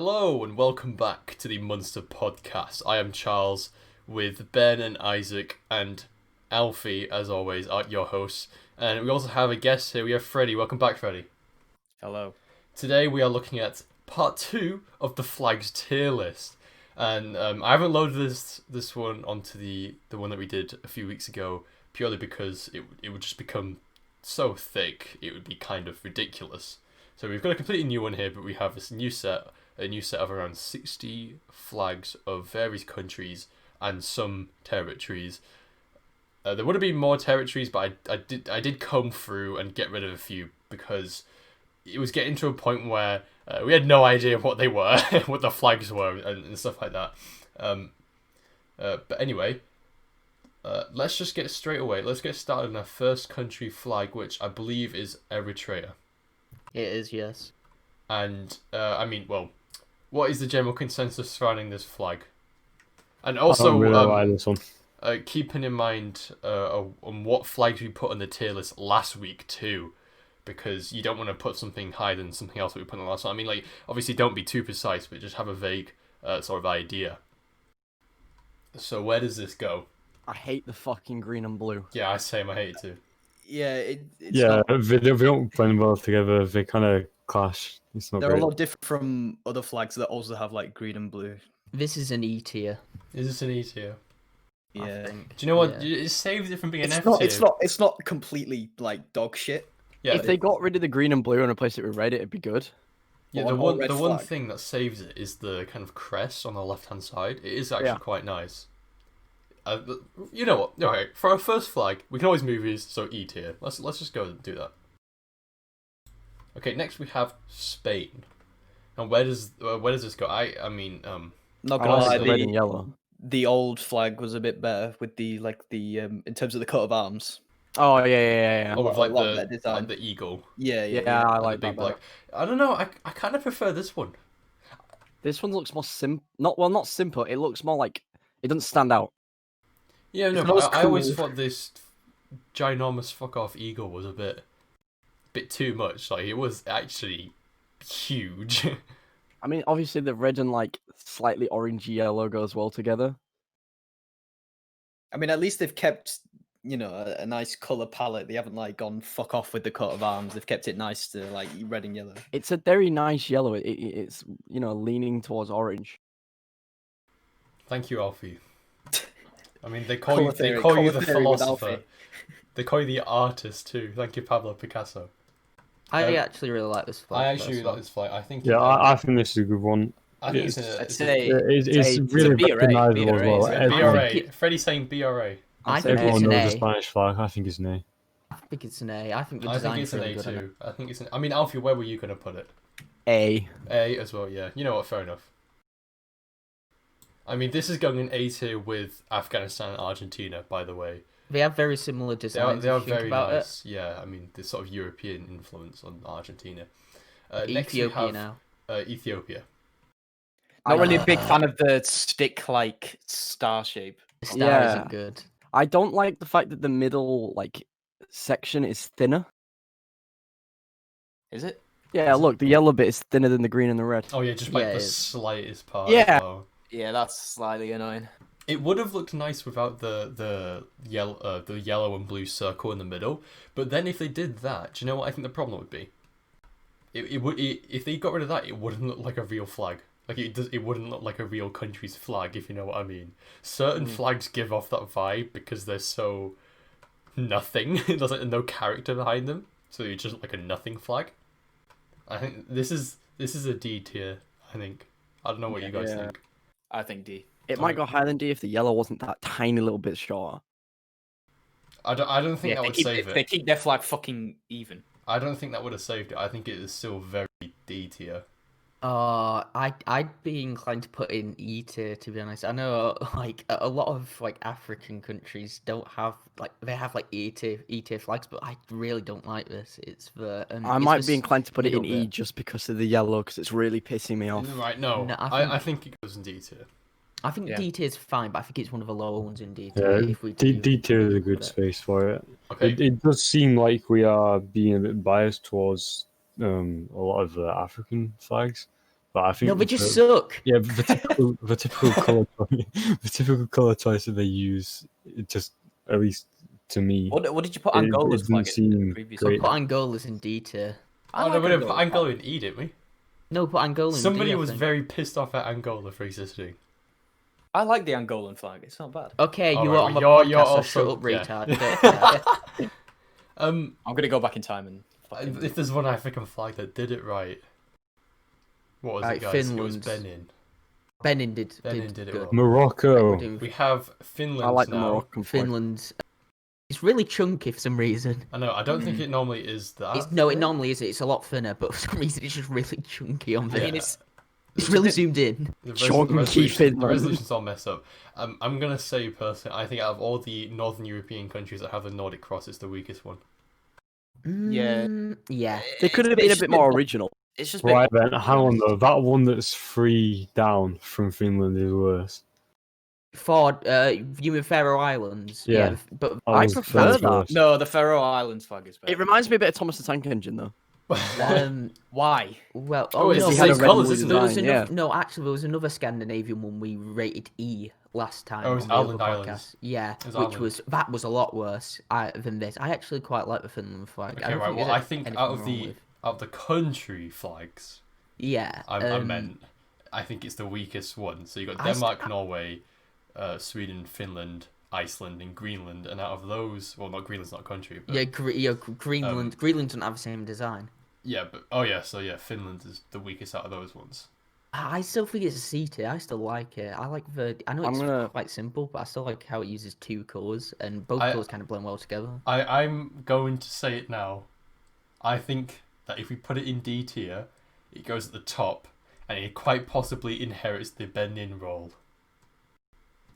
Hello and welcome back to the Münster podcast. I am Charles with Ben and Isaac and Alfie, as always, are your hosts. And we also have a guest here. We have Freddie. Welcome back, Freddie. Hello. Today we are looking at part 2 of the flags tier list. And I haven't loaded this one onto the one that we did a few weeks ago purely because it would just become so thick it would be kind of ridiculous. So we've got a completely new one here, but we have a new set of around 60 flags of various countries and some territories. There would have been more territories, but I did comb through and get rid of a few because it was getting to a point where we had no idea what they were, what the flags were, and stuff like that. But anyway, let's just get straight away. Let's get started on our first country flag, which I believe is Eritrea. It is, yes. And what is the general consensus surrounding this flag? And also, this one. keeping in mind on what flags we put on the tier list last week too, because you don't want to put something higher than something else that we put on the last one. I mean, obviously don't be too precise, but just have a vague sort of idea. So where does this go? I hate the fucking green and blue. Yeah, I hate it too. Yeah, it's Yeah, not, they don't blend well together. They kind of clash. It's not they're great. a lot different from other flags that also have like green and blue. This is an E tier. Is this an E tier? I Yeah, think. Do you know what? Yeah. It saves it from being an it's F not. tier. It's not completely like dog shit. Yeah, If they got rid of the green and blue and replaced it with red, it'd be good. Yeah, Or- the or one red the one flag. thing that saves it is the kind of crest on the left hand side. It is actually Yeah. quite nice. You know what? Okay, for our first flag, we can always move these, so E tier. Let's just go and do that. Okay, next we have Spain. And where does this go? I mean Not I gonna lie, like the red and yellow. the old flag was a bit better with the in terms of the coat of arms. Oh yeah. oh, with a like lot better the design. eagle Yeah, Yeah, I and like the big that better. black. I don't know. I kind of prefer this one. This one looks more not simple. It looks more like it doesn't stand out. Yeah, no, It's but not as I always cool. thought this ginormous fuck off eagle was a bit too much. Like it was actually huge. I mean, obviously the red and like slightly orangey yellow goes well together. I mean, at least they've kept a nice color palette. They haven't like gone fuck off with the coat of arms. They've kept it nice to like red and yellow. It's a very nice yellow. It's leaning towards orange. Thank you, Alfie. I mean, they call you Colour theory- the colour theory with philosopher. Alfie. They call you the artist too. Thank you, Pablo Picasso. I Um, actually really like this flag. I actually like this flight. I think. Yeah, I think this is a good one. I think it's- it's I'd a say It's a really BRA, recognizable as well. BRA, it's a Everyone, BRA. Freddie's saying BRA. I think everyone it's an knows A. the Spanish flag. I think it's an A. I think it's an A. I think the I think design's it's an really A good. in it. too. I think it's an. I mean, Alfie, where were you gonna put it? A. A as well. Yeah. You know what? Fair enough. I mean, this is going in A tier with Afghanistan and Argentina. By the way, They have very similar designs. they are if you think very about nice. Yeah. I mean, this sort of European influence on Argentina. it. Next we Ethiopia have now. Ethiopia. not really a big Uh, fan of the stick like star shape. The star Yeah. isn't good. I don't like the fact that the middle section is thinner. Is it? Yeah, Is it? look, the yellow bit is thinner than the green and the red. Oh yeah, just like Yeah, the it is. slightest part. Yeah. As well. Yeah, that's slightly annoying. It would have looked nice without the yellow and blue circle in the middle. But then if they did that, do you know what I think the problem would be? If they got rid of that, it wouldn't look like a real flag. Like it wouldn't look like a real country's flag, if you know what I mean. Certain flags give off that vibe because they're so nothing. There's like no character behind them, so you're just like a nothing flag. I think this is a D tier. I think. I don't know what you guys Yeah. think. I think D. It might go higher than D if the yellow wasn't that tiny little bit shorter. I don't think that would save They it. keep their flag fucking even. I don't think that would have saved it. I think it is still very D tier. I'd be inclined to put in E tier, to be honest. I know a lot of African countries don't have they have E tier flags, but I really don't like this. It's the I might be inclined to put it in middle E bit. just because of the yellow, because it's really pissing me off. Right? No, No, I think it goes in D tier. I think Yeah. D tier is fine, but I think it's one of the lower ones in D Yeah, tier. If we D do tier is a put good it. space for it. Okay. It does seem like we are being a bit biased towards a lot of the African flags, But I think No, they just suck. yeah, the typical color choice that they use, it just, at least to me, What did you put Angola's it flag didn't in the seem previous great. Put Angola's in D tier. Oh no, we didn't put Angola in E, didn't we? No, put Angola in Somebody D, I was think. very pissed off at Angola for existing. I like the Angolan flag. It's not bad. Okay, you Alright, were on the well, podcast, you're so also- shut up, yeah. retard. I'm gonna go back in time and. fucking- If there's one African flag that did it right, what was Right, it, guys? It was Finland's- Benin. Benin did did it good. well. Morocco. We're doing We have Finland I like the now. Moroccan flag. Finland's. It's really chunky for some reason. I know. I don't think it normally is that. It normally is. It's a lot thinner, but for some reason it's just really chunky on there. Yeah. I mean, it's really zoomed in. Chunky Finland. The resolution's all messed up. I'm gonna say personally, I think out of all the Northern European countries that have the Nordic cross, it's the weakest one. Yeah. Yeah. They could have been a bit more original. It's just Right then, hang on though. That one that's 3 down from Finland is worse. For you mean Faroe Islands? Yeah. But I was- prefer was that. worse. No, the Faroe Islands flag is better. It reminds me a bit of Thomas the Tank Engine, though. Why? well, Oh, it's no, the there same was colours, isn't there it? was Yeah. another, no, actually, there was another Scandinavian one we rated E last time. Oh, it was on the other Ireland Islands. podcast. Yeah, It was which Ireland. was a lot worse than this. I actually quite like the Finland flag. Okay, don't right. Well, there's I think anything out of wrong the with- country flags, yeah, I meant, I think it's the weakest one. So you got I Denmark, Norway, Sweden, Finland, Iceland, and Greenland. And out of those, well, not Greenland's not a country, but Greenland. Greenland doesn't have the same design. yeah, but oh yeah, so yeah, Finland is the weakest out of those ones. I still think it's a C tier. I still like it. I like I know it's quite simple, but I still like how it uses 2 colours and both colours kind of blend well together. I'm going to say it now. I think that if we put it in D tier, it goes at the top, and it quite possibly inherits the Benin role.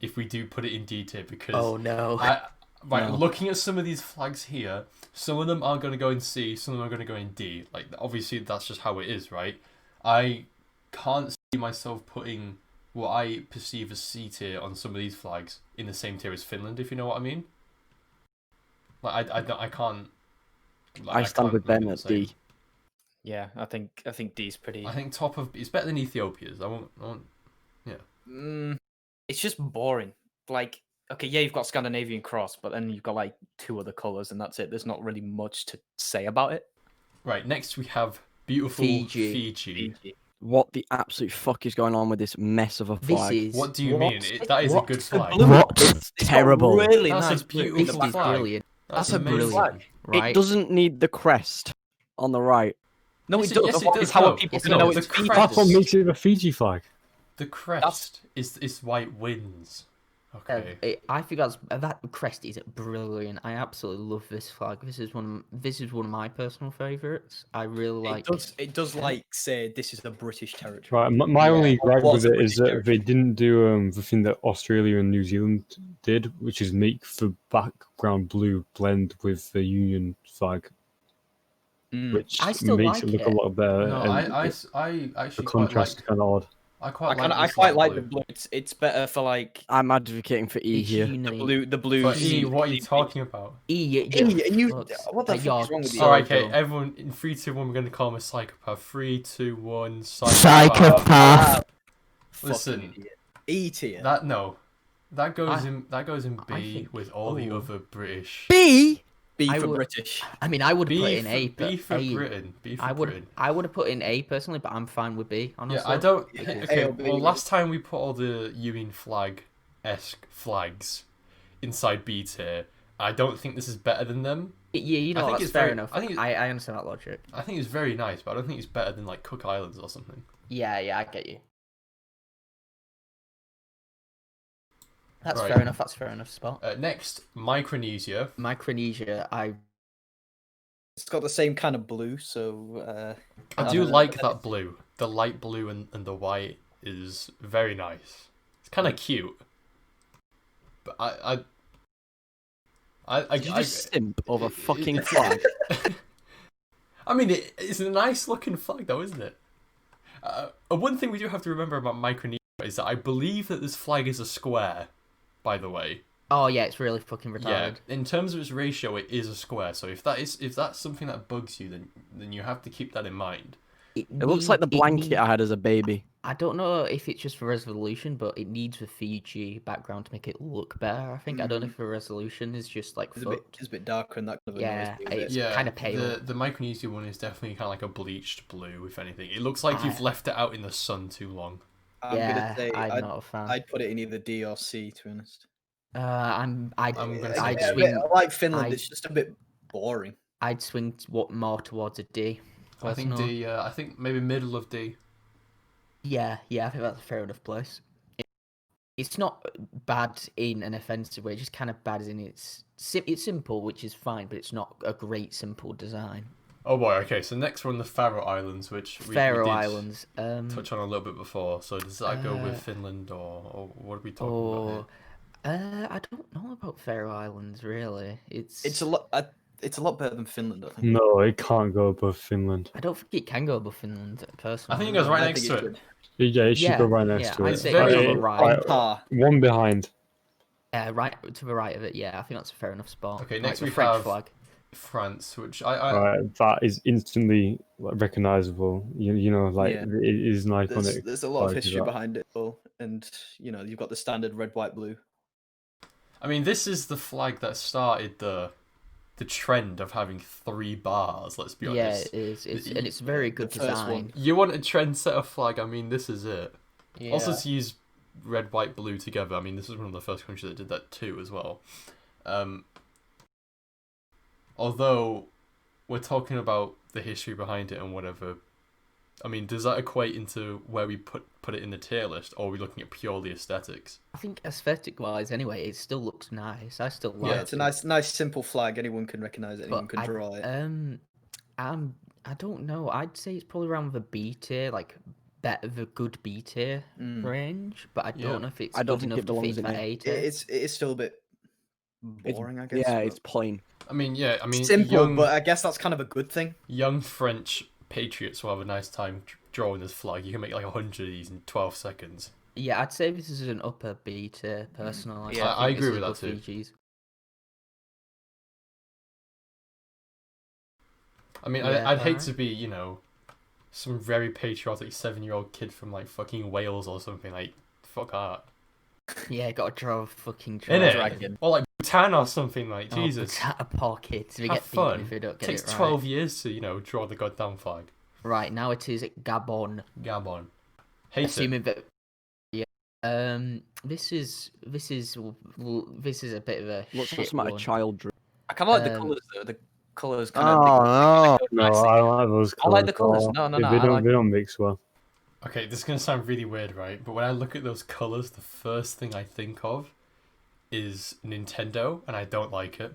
If we do put it in D tier, because Oh no! No. looking at some of these flags here, some of them are going to go in C, some of them are going to go in D. Like, obviously, that's just how it is, right? I can't see myself putting what I perceive as C tier on some of these flags in the same tier as Finland, if you know what I mean. Like, I can't. Like, I stand can't with really Ben do at the same. D. Yeah, I think D's pretty. I think top of it's better than Ethiopia's. I won't. It's just boring. Like, okay, yeah, you've got Scandinavian cross, but then you've got like 2 other colours, and that's it. There's not really much to say about it. Right. Next we have beautiful Fiji. What the absolute fuck is going on with this mess of a This flag? is What do you what? mean? That is a What? good flag. What? It's got Terrible. Really That's a nice blue. beautiful This The is flag. brilliant. That's a amazing. brilliant Right? It doesn't need the crest on the right. No, Yes, it does. yes, it What does, is how no. are people Yes, going to no, know the it's Fiji? crest- That's what makes it a Fiji flag. The crest is white winds. Okay. I think that crest is brilliant. I absolutely love this flag. This is one of my personal favourites. I really like. It does like say this is the British territory. Right, my only gripe What's with it the is that British they didn't do the thing that Australia and New Zealand did, which is make the background blue blend with the Union flag, which I still makes like it look it. a lot better. No, and I the actually quite contrast is like. kind of odd. I quite like the blue. It's better for like I'm advocating for E It's here. unique. the blue. But E, what are you talking about? E, and you- fucks. what the Like, fuck you're is wrong with you? so Alright, okay, dumb. everyone in 3, 2, 1, we're gonna call him a psychopath. 3, 2, 1, psychopath. Psychopath. Listen, Fucking idiot. E tier. that goes in I B think- with all the oh. other British. B. B I for would- British. I mean, I would have B put in for, A. B for A. Britain. B for I would Britain. have put in A personally, but I'm fine with B. Honestly. Yeah, I don't. Yeah. Okay, A or B, well, yeah. last time we put all the Union flag-esque flags inside B tier. I don't think this is better than them. Yeah, you I know think that's it's fair very- enough. I think it's- I understand that logic. I think it's very nice, but I don't think it's better than like Cook Islands or something. Yeah, I get you. That's Right. fair enough. That's fair enough. Spot. Next, Micronesia. Micronesia. It's got the same kind of blue, so I do like that blue. The light blue and the white is very nice. It's kind of cute. But Did you just simp over fucking flag? I mean, it's a nice looking flag, though, isn't it? One thing we do have to remember about Micronesia is that I believe that this flag is a square. By the way, Oh yeah, it's really fucking retarded. yeah. In terms of its ratio, it is a square. So if that's something that bugs you, then you have to keep that in mind. It looks like the blanket I had as a baby. I don't know if it's just for resolution, but it needs a Fiji background to make it look better. I think I don't know if the resolution is just like fucked. It's a bit darker, and that kind of Yeah, annoys me a bit. it's Yeah, kind of pale. the Micronesia one is definitely kind of like a bleached blue, if anything. It looks like you've left it out in the sun too long. I'm gonna say I'm not a fan. I'd put it in either D or C, to be honest. I'm gonna say I D. like Finland. It's just a bit boring. I'd swing more towards a D. I think D. I think maybe middle of D. Yeah, I think that's a fair enough place. It's not bad in an offensive way, it's just kind of bad as in it's simple, which is fine, but it's not a great simple design. Oh boy, okay, so next we're on the Faroe Islands, which we did Islands. touch on a little bit before. So does that go with Finland or what are we talking about here? I don't know about Faroe Islands really. It's a lot better than Finland, I think. No, it can't go above Finland. I don't think it can go above Finland personally. I think it goes right next to it. Yeah, it should go right next to I'd it. say Very it goes good. right. One behind. Right to the right of it. Yeah, I think that's a fair enough spot. Okay, next the we French have flag. France, which That is instantly recognizable. You know, like Yeah. it is an iconic. There's a lot of flag, history that. behind it, all, and you've got the standard red, white, blue. I mean, this is the flag that started the trend of having 3 bars. Let's be honest. Yeah, it is. And it's very good the first design. one. You want a trendsetter flag? I mean, this is it. Yeah. Also, to use red, white, blue together. I mean, this is one of the first countries that did that too, as well. Although we're talking about the history behind it and whatever, I mean, does that equate into where we put it in the tier list, or are we looking at purely aesthetics? I think aesthetic-wise, anyway, it still looks nice. I still like Yeah, it's a nice, simple flag. Anyone can recognize it. Anyone But can draw it. I don't know. I'd say it's probably around the B tier, like the good B tier range. But I don't know if it's I don't good think enough it to belongs fit in for A. A tier. It is still a bit boring, I guess. Yeah, but it's plain. I mean, simple, but I guess that's kind of a good thing. young French patriots will have a nice time drawing this flag. You can make like 100 of these in 12 seconds. Yeah, I'd say this is an upper B tier, personally. Yeah, I think agree this with is that above too. Fiji's. I mean, Yeah, I'd hate alright. to be, some very patriotic 7-year-old kid from like fucking Wales or something. Like, fuck art. Yeah, gotta draw a fucking Innit? dragon. Or like Bhutan or something, like, Oh, Jesus. a poor kids. We Have get beaten fun. if we don't It get takes it right. 12 years to, draw the goddamn flag. Right, now it is Gabon. Gabon. Hate Assuming that, this is a bit of a Looks like shit something one. a child drew. I kind of like the Um, colours though. The colours kind of. No, I like those I like colours. the colours. Oh, No, they I don't. like They don't mix well. Okay, this is going to sound really weird, right? But when I look at those colours, the first thing I think of is Nintendo, and I don't like it.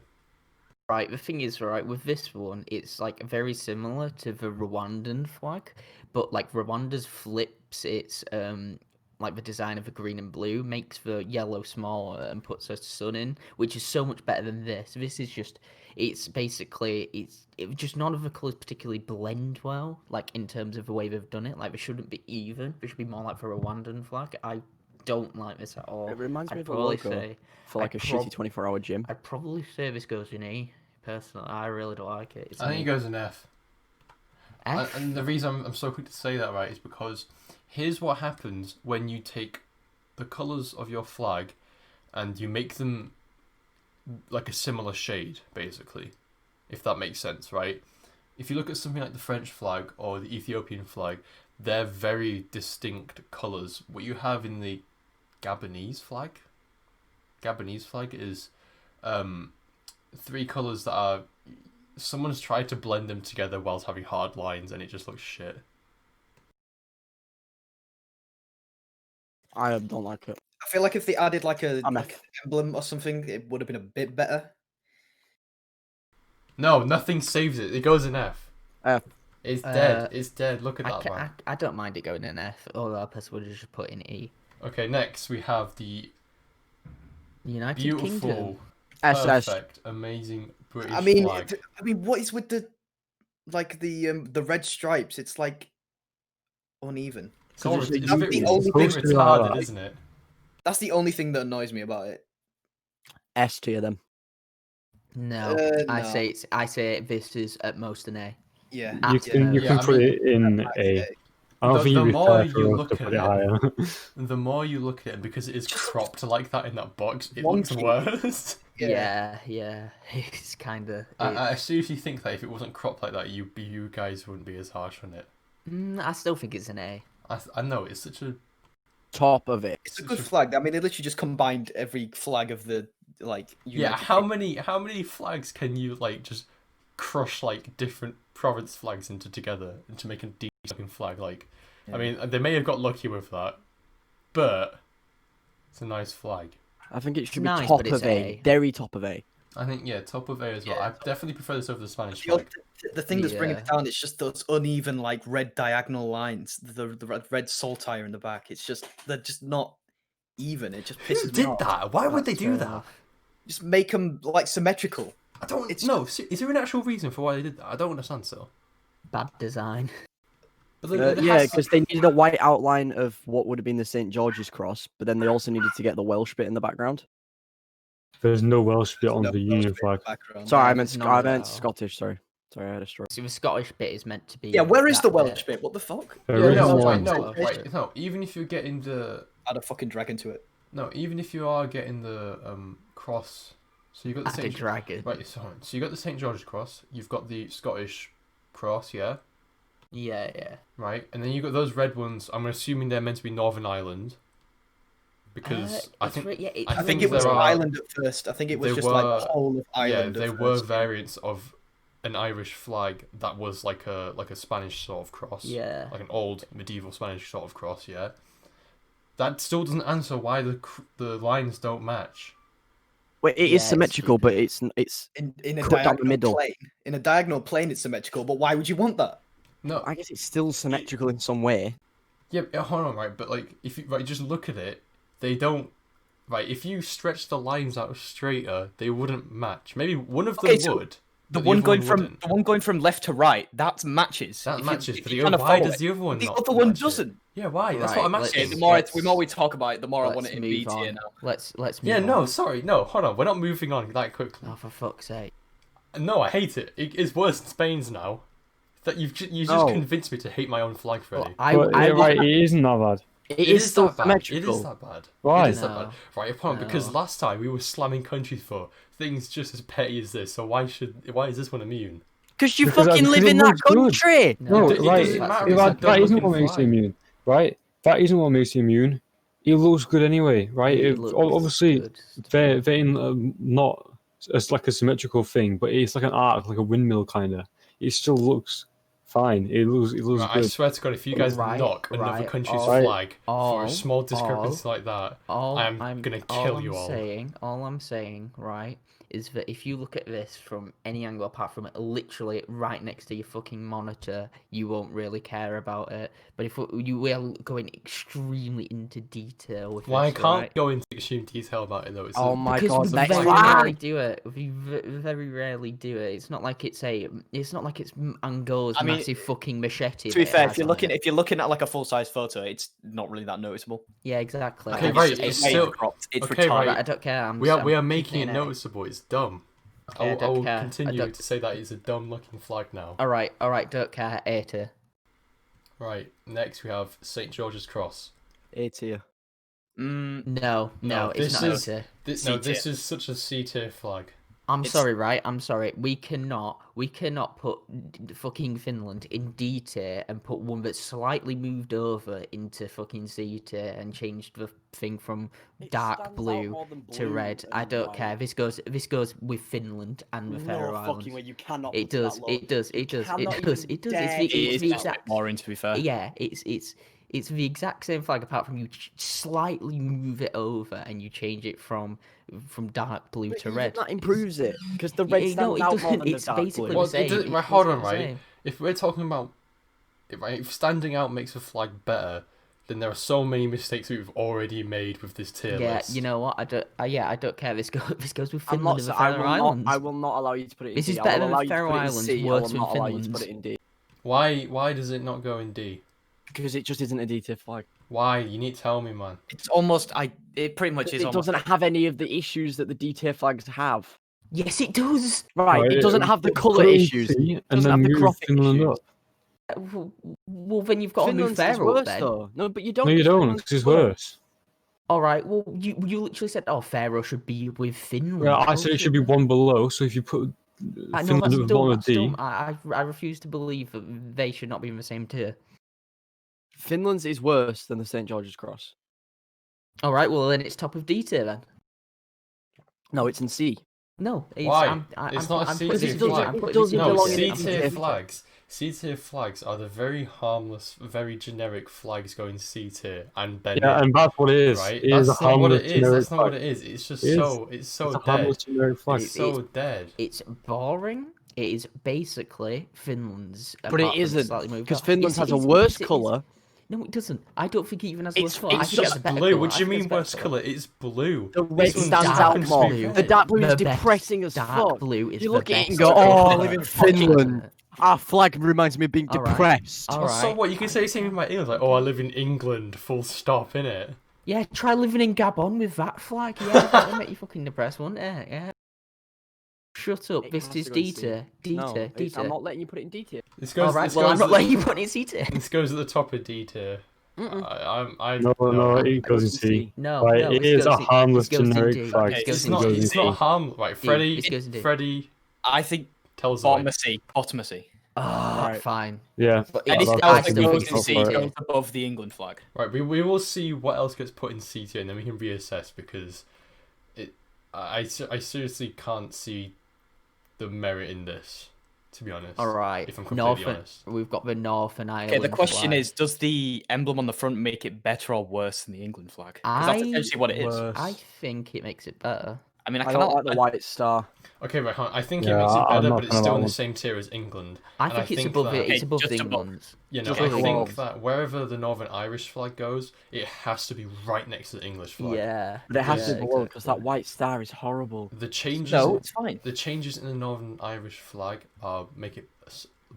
Right, the thing is, right, with this one, it's like very similar to the Rwandan flag, but like Rwanda's flips its like the design of the green and blue, makes the yellow smaller and puts a sun in, which is so much better than this. This is just, it's just none of the colours particularly blend well, like in terms of the way they've done it. Like they shouldn't be even. They should be more like the Rwandan flag. I don't like this at all. It reminds me I'd of a probably logo say for like a shitty 24-hour gym. I'd probably say this goes in E. Personally, I really don't like it. It's I think an it goes in F. F. And the reason I'm so quick to say that, right, is because here's what happens when you take the colours of your flag and you make them like a similar shade, basically, if that makes sense, right? If you look at something like the French flag or the Ethiopian flag, they're very distinct colours. What you have in the Gabonese flag is 3 colours that are... Someone's tried to blend them together whilst having hard lines, and it just looks shit. I don't like it. I feel like if they added like an F. emblem or something, it would have been a bit better. No, nothing saves it. It goes in F. F. It's dead. It's dead. Look at that, man. I don't mind it going in F, although I personally would have just put in E. Okay, next we have the United beautiful, Kingdom. SS. perfect, amazing British I mean, flag. what is with the red stripes? It's like uneven. It's all, it's it's the a bit, only it's a bit thing- retarded, isn't it? That's the only thing that annoys me about it. S tier them. No, No. I say this is at most an A. Yeah. You can Yeah, I put mean, it in A. I don't think the you'd be more fair for you us look to at put it it, higher. the more you look at it, because it is Just cropped like that in that box, it looks wonky. worse. Yeah, yeah. It's kind of. I seriously think that if it wasn't cropped like that, you guys wouldn't be as harsh on it. I still think it's an A. I know it's such a Top of it. It's a good flag. I mean, they literally just combined every flag of the like. yeah. United How Kingdom. many flags can you like just crush like different province flags into together to make a decent looking flag? Like, I mean, they may have got lucky with that, but it's a nice flag. I think it should be nice, top but it's of A. A. Very top of A. I think top of A as well. Yeah, I definitely prefer this over the Spanish The, flag. the thing that's bringing Yeah. it down, it's just those uneven, like red diagonal lines, the red saltire in the back. It's just they're just not even. It just Who pisses me did off. that? Why would they That's do fair that? enough. Just make them like symmetrical. I don't It's know. Is there an actual reason for why they did that? I don't understand. So, Bad design. but there Yeah, has- because they needed a white outline of what would have been the St. George's Cross, but then they also needed to get the Welsh bit in the background. There's no Welsh bit on No the Welsh Union bit in flag. the background. Sorry, Yeah, I there's meant none I of meant that. Scottish. Sorry, I had a stroke. So the Scottish bit is meant to be. Yeah, where is that the Welsh bit? What the fuck? There yeah, is no, one. no. Even if you're getting the Add a fucking dragon to it. no, even if you are getting the cross, so you got the Add a Saint dragon. right. So you got the St George's Cross. You've got the Scottish cross, yeah, Yeah, yeah. right, and then you got those red ones. I'm assuming they're meant to be Northern Ireland, because I think I think it was there are- Ireland at first. I think it was they just like were- the whole of Ireland. yeah, at they were first. variants of an Irish flag that was like a Spanish sort of cross. Yeah. Like an old medieval Spanish sort of cross, yeah. That still doesn't answer why the lines don't match. Well, it Yeah, is it's symmetrical, but stupid. it's in a cut down the diagonal middle. plane. In a diagonal plane, it's symmetrical. But why would you want that? No, I guess it's still symmetrical in some way. yeah, hold on, right? But like, if you just look at it, they don't. Right, if you stretch the lines out straighter, they wouldn't match. Maybe one of them Okay, so would. The but one other going from wouldn't. the one going from left to right, that matches. That If matches, if but you the kinda other, why follow does it. the other one The not other one match it? doesn't. Yeah, why? That's what Right, I'm let's- asking. Okay, the more we talk about it, the more I want it in B move tier on. now. Let's move Yeah, on. no, sorry, no, hold on. We're not moving on that quickly. Oh, for fuck's sake. No, I hate it. It's worse than Spain's now. That you just No. convinced me to hate my own flag, Freddie. But yeah, right, it isn't that bad. It is still that bad. symmetrical. It is that bad. Why? It is that No. bad. Right, upon because No. last time we were slamming countries for things just as petty as this. So why is this one immune? Because you Because fucking live it in that looks good. country. No, it right. doesn't matter, That, it's a that isn't dumb what makes you looking immune, right? That isn't what makes you immune. It looks good anyway, right? It looks Obviously, good. they're in not it's like a symmetrical thing, but it's like an arc, like a windmill kind of. It still looks fine. It looks Right, I good. swear to God, if you guys Right, knock another right, country's all- flag for all- a small discrepancy like that, I'm gonna kill you all. All I'm saying, right, is that if you look at this from any angle apart from literally right next to your fucking monitor, you won't really care about it. But if we are going extremely into detail with Why this, can't right? go into extreme detail about it though? It's Oh my Because god, we next very flag! rarely do it. We very rarely do it. It's not like it's Ango's I mean, massive fucking machete. To be that it fair, has if you're on looking it. if you're looking at like a full size photo, it's not really that noticeable. Yeah, exactly. Okay, And right, it's it's way still- cropped. It's okay, retarded. right. I don't care. we are I'm making keeping it noticeable. It's dumb. Okay, I I don't will care. I continue don't- to say that it's a dumb looking flag now. All right, don't care. A tier. Right, next we have St George's Cross. A tier. No, No, it's this not is- A tier. This is such a C tier flag. I'm It's- sorry, right? I'm sorry. We cannot put fucking Finland in D tier and put one that's slightly moved over into fucking C tier and changed the thing from dark blue to red. I don't care. This goes with Finland and the Faroe Islands. you cannot. It does. It does. It's the exact. more in, to be fair. Yeah, it's the exact same flag apart from you slightly move it over and you change it from dark blue to red. That improves it because the red No, stands it out more doesn't. than the It's dark basically blue. Well, the same. it doesn't, It's right, hold on, basically the right? same. If we're talking about if standing out makes a flag better, then there are so many mistakes we've already made with this tier Yeah, list. you know what? I don't care. This goes with I'm Finland not. and the I Faroe will Islands. not. I will not allow you to put it in This D. is I better will than allow the you to Faroe put it in Islands, C. I worse will than not allow you to put it Finland's. in D Why does it not go in D? because it just isn't a D tier flag. Why? You need to tell me, man. It's almost it pretty much is It almost doesn't have any of the issues that the D tier flags have. Yes, it does. Right, it doesn't have the colour put it in issues. C It and doesn't then have the move cropping Finland issues. up. Well, then you've got Finland's to move is Faroe up worse then. though. No, but you don't. No, you 'cause don't, Finland's because it's is worse. worse. All right. Well, you literally said, "Oh, Faroe should be with Finland." Well, I Oh, said it shit, should be then. one below. So if you put I know Finland that's at the dumb. bottom of That's D, dumb. I refuse to believe that they should not be in the same tier. Finland's is worse than the St George's Cross. All right. Well, then it's top of D tier then. No, it's in C. No, it's, Why? It's not a I'm C putting tier it in- flag. I'm It putting doesn't it in No, belong D in tier. an I'm E putting it tier in- C-tier flags. C-tier flags are the very harmless, very generic flags going C-tier, and then yeah, and that's what it is. right. It is That's a not what harmless it is. generic That's not what flag. it is. It's just It is. so It's dead. a harmless generic flag. It's so dead. It's boring. It is basically Finland's. But it apart from isn't, slightly moved because up. Finland's Yes, has a it is, worse it is. colour. No, it doesn't. I don't think it even has a It's- worse colour. I it's think it has just a better Blue. colour. What do you I think mean it's a better worse colour. colour? It's blue. The red This one stands just out happens to more. be The red. dark blue is The best depressing as Dark fuck. blue is You the look at it best and go, colour. "Oh, I live in Fucking Finland. colour. Our flag reminds me of being All right. depressed." All Well, so right. what? You can say the same with my England. Like, oh, I live in England. Full stop, innit? Yeah, try living in Gabon with that flag. Yeah, that'll make you fucking depressed, won't it? Yeah. Shut up. It This has is to go in D C. tier. D No, tier. D I'm tier. not letting you put it in D tier. This goes. All right. This Well, goes I'm not at- letting you put it in C tier. This goes at the top of D tier. I No, it goes in in C. C. No, Right, no. it this is a goes in- harmless this goes in generic D. flag. This Okay, goes it's in not. D. It's not harm. Right, D. Freddie. This goes in D. Freddie, I think tell us bottom why. of C. Bottom of C. Ah, Right. fine. Yeah. But And it's, it's I else that still think goes it's in a C C goes tier. above the England flag. Right, we will see what else gets put in C tier, and then we can reassess because I seriously can't see the merit in this, to be honest. All right. If I'm completely honest. We've got the Northern Ireland. Okay, the question flag. is, does the emblem on the front make it better or worse than the England flag? Because that's essentially what it is. Worse. I think it makes it better. I mean, I I cannot don't like the white star. Okay, right, I think it Yeah, makes it I'm better, not but it's gonna still lie in the one. same tier as England. I And think it's think above that- it. It's Okay, above just above. England's. You know, Just I above. think that wherever the Northern Irish flag goes, it has to be right next to the English flag. Yeah. But it has yeah, to be below because that exactly. white star is horrible. The changes. No, it's fine. The changes in the Northern Irish flag make it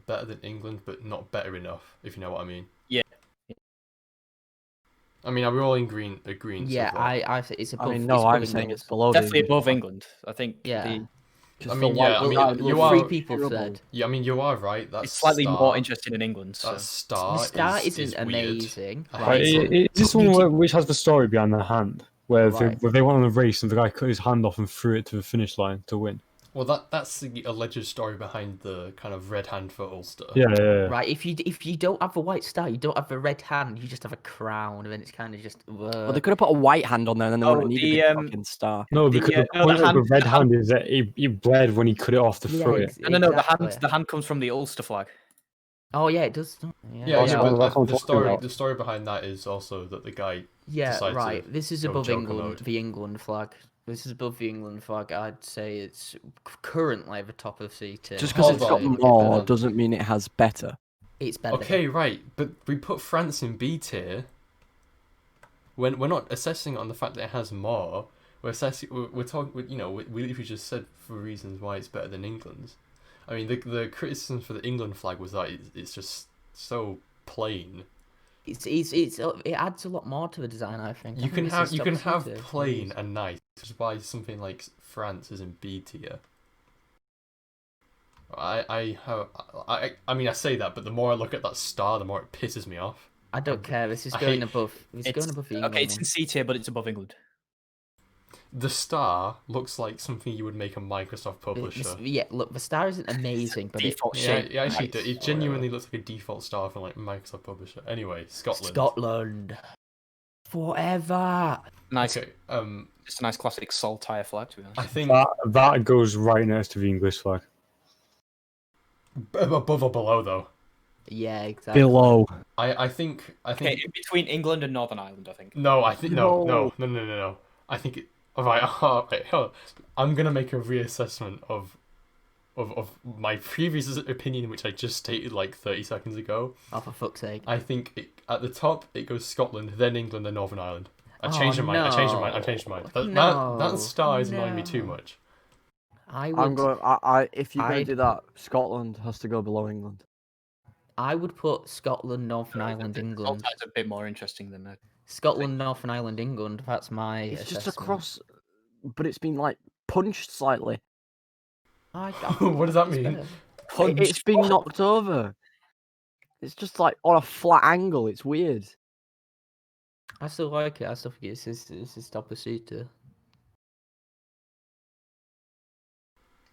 better than England, but not better enough. If you know what I mean. Yeah. I mean, are we all agreeing? Yeah, so far? I think it's above. I mean, it's no, above I'm saying England's. it's below. the Definitely English above flag. England. I think. Yeah. 'Cause I the mean, white yeah, I mean, star you looks are- Three people terrible. said. Yeah, I mean, you are right. That it's slightly star, more interesting in England. So. That star, The star is isn't weird. amazing. I Right? hate so- Is this you one keep- which has the story behind the hand? Where, Right. they went on a race and the guy cut his hand off and threw it to the finish line to win. Well, that's the alleged story behind the kind of red hand for Ulster. Yeah. Right, if you don't have the white star, you don't have the red hand, you just have a crown, and then it's kind of just. Well, they could have put a white hand on there, and then they Oh, wouldn't have needed the, the fucking star. No, because the no, the point of the hand- red the hand is that he bled when he cut it off to throw it. No, exactly. the hand comes from the Ulster flag. Oh yeah, it does. Yeah, Yeah, That's yeah, what- but that's what I'm the talking story about. the story behind that is also that the guy Yeah, decide to right. This is go above Joker England. mode. The England flag. This is above the England flag. I'd say it's currently the top of C tier. Just Hold because it's got on, more hold on. doesn't mean it has better. It's better. Okay, right, but we put France in B tier. When we're not assessing on the fact that it has more, we're assessing. We're talking. You know, we literally just said for reasons why it's better than England's. I mean, the criticism for the England flag was that it's just so plain. It adds a lot more to the design. I think. I You think can this have is you top can C have tier. plain and nice, which is why something like France is in B tier. I mean I say that, but the more I look at that star, the more it pisses me off. I don't care. This is I going hate- above. It's going above the England Okay, it's one. in C tier, but it's above England. The star looks like something you would make a Microsoft publisher. Yeah, look, the star isn't amazing, but Default Yeah, shape. it actually Nice. it genuinely looks like a default star from like Microsoft publisher. Anyway, Scotland. Scotland, forever. Nice. Okay, Just a nice classic saltire flag, to be honest. I think That goes right next to the English flag. above or below though. Yeah, exactly. Below. I think Okay, in between England and Northern Ireland, I think. no. I think no. I think it. All right, hold on. I'm gonna make a reassessment of my previous opinion, which I just stated like 30 seconds ago. Oh, for fuck's sake. I think at the top it goes Scotland, then England, then Northern Ireland. I Oh, changed my mind. I changed my mind. That star is annoying me too much. I would. I'm going. If you're going I'd to do that, Scotland has to go below England. I would put Scotland, Northern Ireland, England. Saltire's a bit more interesting than that. Scotland, Northern Ireland, England. That's my. It's just assessment. across, but it's been like punched slightly. I What does that it's mean? better. It's been knocked over. It's just like on a flat angle. It's weird. I still like it. I still think it's top of suitor.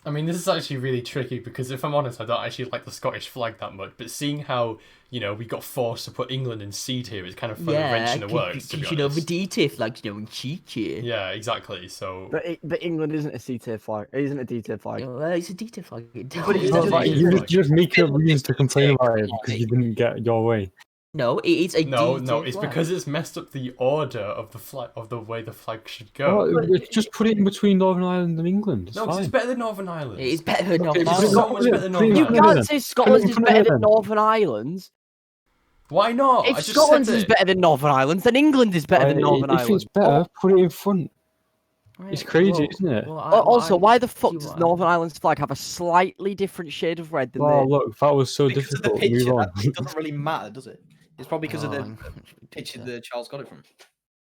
I mean, this is actually really tricky because if I'm honest, I don't actually like the Scottish flag that much. But seeing how, we got forced to put England in C tier is kind of throwing a wrench in the works, to be the honest. D tier flags, in cheeky. Yeah, exactly. So. But England isn't a C tier flag. It isn't a D tier flag. It's a D tier flag. But it's No, just- right, You right. just make up reasons to complain about it because you didn't get your way. No, it's a No, D no, tier it's flag. because it's messed up the order of the flag, of the way the flag should go. Oh, just put it in between Northern Ireland and England. It's No, because fine. it's better than Northern Ireland. It's better than Okay, Northern it's Ireland. so much better than Northern You Ireland. can't say Scotland's is better than Northern Ireland's. Why not? I If just Scotland's said is it. better than Northern Ireland's, then England is better than Northern If Ireland. it's better, put it in front. It's crazy, Well, isn't it? well, Also, why the fuck see does what I- Northern Ireland's flag have a slightly different shade of red than Oh, the... look, that was so Because of the difficult. picture, Move on. it doesn't really matter, does it? It's probably because of the Oh, picture that Charles got it from,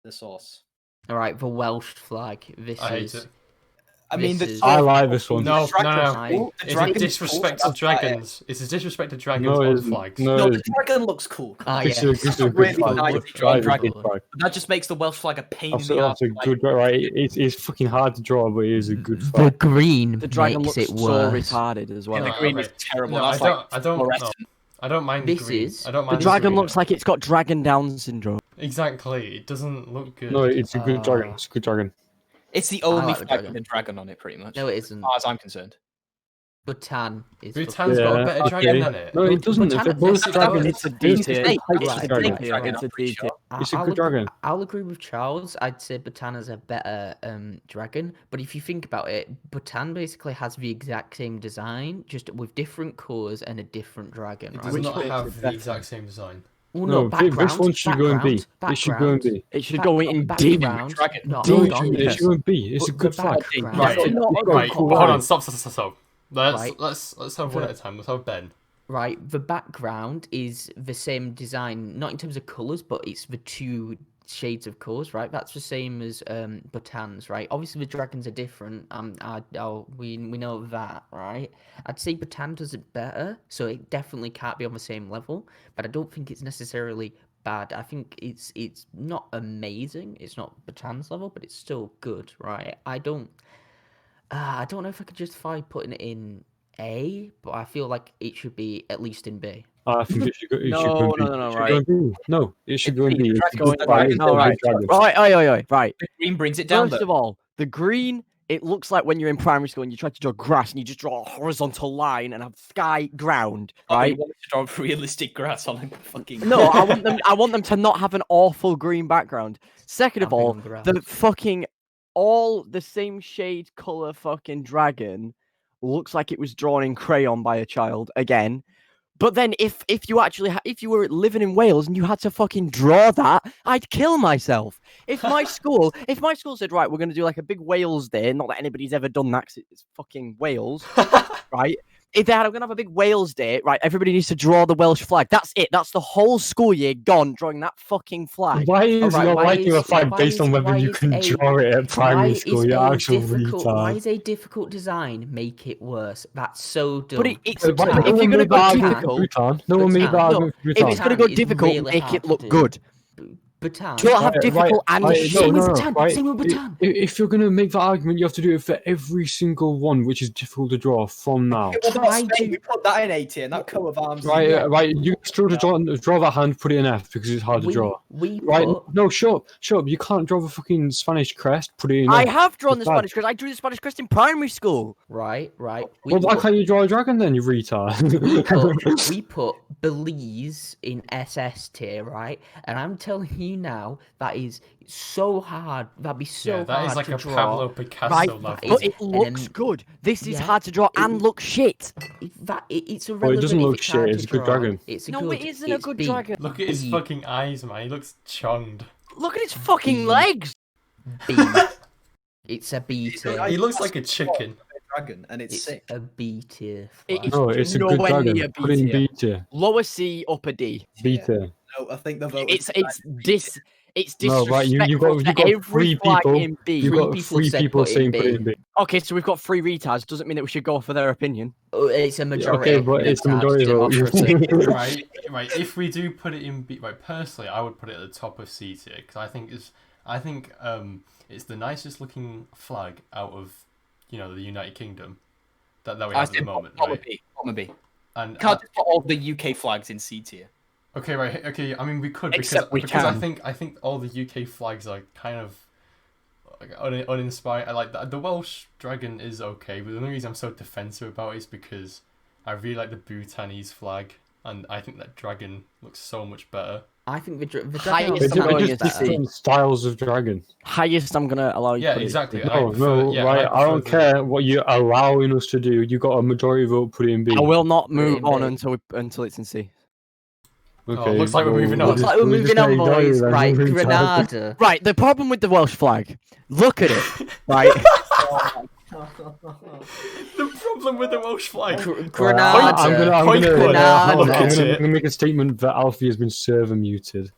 the source. All right, the Welsh flag. This I hate is. it. I mean, This is- I like this one. No, The no, no. dragon's cool. The It's a dragon's disrespect cool. to dragons. It's a disrespect to dragons No, on it's- flags. no, No, the it's- dragon looks cool. Ah, This yes. is a good really flag. nice That dragon. is a good flag. That just makes the Welsh flag a pain That's in the that's ass. a good right. It's fucking hard to draw, but it is a good The flag. green The dragon makes looks it so worse. retarded as well. the No, green okay. is terrible. No, That's I like don't. No. fluorescent. I don't mind This green. is- I don't The mind dragon green. looks like it's got dragon down syndrome. Exactly. It doesn't look good. No, it's a good dragon. It's a good dragon. It's the I only like the flag dragon. with a dragon on it, pretty much. No, it As isn't. far as I'm concerned. Bhutan is. Bhutan's got a better dragon than it. No, it doesn't. Bhutan- They're both Bhutan- dragons. It's a They're D just tier. different types It's of a D dragon. tier. dragon, It's a I'm pretty D tier. sure. It's a good dragon. I'll agree with Charles. I'd say Bhutan has a better dragon. But if you think about it, Bhutan basically has the exact same design, just with different cores and a different dragon. It Right? does Which not bit have is the better? exact same design. Well, No, no, background. this one should go in B. It should go in B. It should go in D. Background. Dragon. No, D. hold No, on. it should go in B. It's a But good the flag. background- Right. It's not a good Right. flag. Hold on. Stop. Right. Let's have one at a time. Let's have Ben. Right, the background is the same design, not in terms of colours, but it's the two shades of colours, right? That's the same as Bhutan's, right? Obviously, the dragons are different. We know that, right? I'd say Bhutan does it better, so it definitely can't be on the same level. But I don't think it's necessarily bad. I think it's not amazing. It's not Bhutan's level, but it's still good, right? I don't know if I could justify putting it in A, but I feel like it should be at least in B. I think it should go. It No, should go in B. no, no, no, It should right. go in B. No, it should go in B. It's a Dragon. good flag. It's No, a right. good dragon. Right. The green brings it down. First of all, the green, it looks like when you're in primary school and you try to draw grass and you just draw a horizontal line and have sky ground, You right? want to draw realistic grass on a fucking. No, I want them to not have an awful green background. Second of all, the fucking all the same shade color fucking dragon looks like it was drawn in crayon by a child again. But then if you actually if you were living in Wales and you had to fucking draw that, I'd kill myself. If my school said, right, we're going to do like a big Wales Day, not that anybody's ever done that 'cause it's fucking Wales, right? If they had, I'm going to have a big Wales Day, right? Everybody needs to draw the Welsh flag. That's it. That's the whole school year gone drawing that fucking flag. Why is Alright, not why liking a is- flag why based is- on whether why you is can A- draw it at primary school? You actual why retard. is a difficult design make it worse? That's so dumb. But it's Why- but no if you're one going to made go the argument for difficult, Bhutan. No one made the Bhutan. argument for if it's Bhutan. going to go Bhutan is difficult, really make hard it to look do. good. Bhutan. Do not have Right, difficult and right, shit. Same with Bhutan, right. same with Bhutan. If you're going to make that argument, you have to do it for every single one, which is difficult to draw from now. Why do- We put that in A tier, and that coat of arms. Right, Yeah. right. You struggle to draw that hand, put it in F because it's hard to draw. We Right? put No, shut up. You can't draw the fucking Spanish crest, put it in I F. have drawn the It's bad. Spanish crest. I drew the Spanish crest in primary school. right. Well, why can't you draw a dragon then, you retard? we put Belize in SS tier, right? And I'm telling you now, that is so hard. That'd be so Yeah, that hard is like to a draw. Pablo Picasso Right, level. but it And looks then- good. This is yeah, hard to draw and look shit. It's Well, irrelevant. it doesn't if look it's shit, hard it's to a good draw. dragon. It's a No, good, it isn't a it's good B. dragon. Look at his B. fucking eyes, man. He looks chonged. Look at its fucking B. legs. B. It's a B tier. He looks like a chicken. Dragon, and it's It's sick. a B tier. It flag. is No, it's a good nowhere dragon. near Put it in B tier. B tier. Lower C, upper D. B Yeah. tier. No, I think the vote. It's It's No, right, disrespectful you got to every three flag people. in B. You got people three said people put in saying B. put it in B. Okay, so we've got 3 retards. Doesn't mean that we should go for their opinion. Oh, it's a majority. Okay, but it's the majority vote. Right. If we do put it in B, right, personally, I would put it at the top of C tier because I think it's the nicest looking flag out of the United Kingdom that we have at the moment, right? Bottom of B. And Can't just put all the UK flags in C tier. okay, right, okay. I mean, we could Except we because can. I think all the UK flags are kind of like uninspired. I like the Welsh dragon is okay, but the only reason I'm so defensive about it is because I really like the Bhutanese flag, and I think that dragon looks so much better. I think the dragon Highest looks I'm going They're is just C. different styles of dragon. Highest I'm gonna allow you. Yeah, to put it exactly. in. And I No, prefer- no, yeah, and right. I I don't prefer the- care what you're allowing us to do. You got a majority vote. Put it in B. I will not Put it move in on B. until it's in C. Okay. looks like we're moving on. Looks like we're moving on, boys. Right, Grenada. Grenada. Right, the problem with the Welsh flag. Look at it. Right. The problem with the Welsh flag. Grenada. Point Grenada. look at I'm it. gonna make a statement that Alfie has been server muted.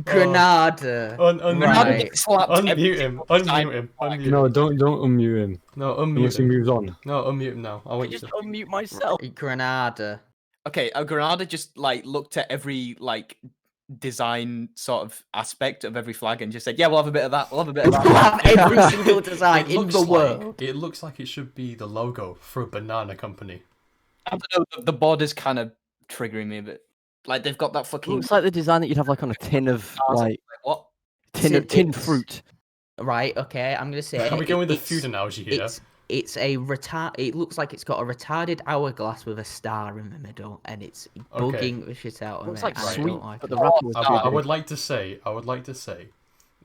Grenada. Right. Unmute him. Unmute him. Unmute him. No, don't unmute him No, unless unmute he him. moves on. No, unmute him now. I want you Just to. unmute myself. Grenada. Okay, Granada just looked at every design sort of aspect of every flag and just said, "Yeah, we'll have a bit of that. We'll have a bit of We'll that." have every single design It in looks the like- world. It looks like it should be the logo for a banana company. I don't know. The border's kind of triggering me a bit. Like they've got that It fucking looks like the design that you'd have on a tin of what? tin fruit. Right. Okay. I'm gonna say. Are we going with the it's- food analogy here? It's a retard. It looks like it's got a retarded hourglass with a star in the middle, and it's bugging the shit out of Looks me. like and I sweet, don't like but it. the wrapper was I big. would like to say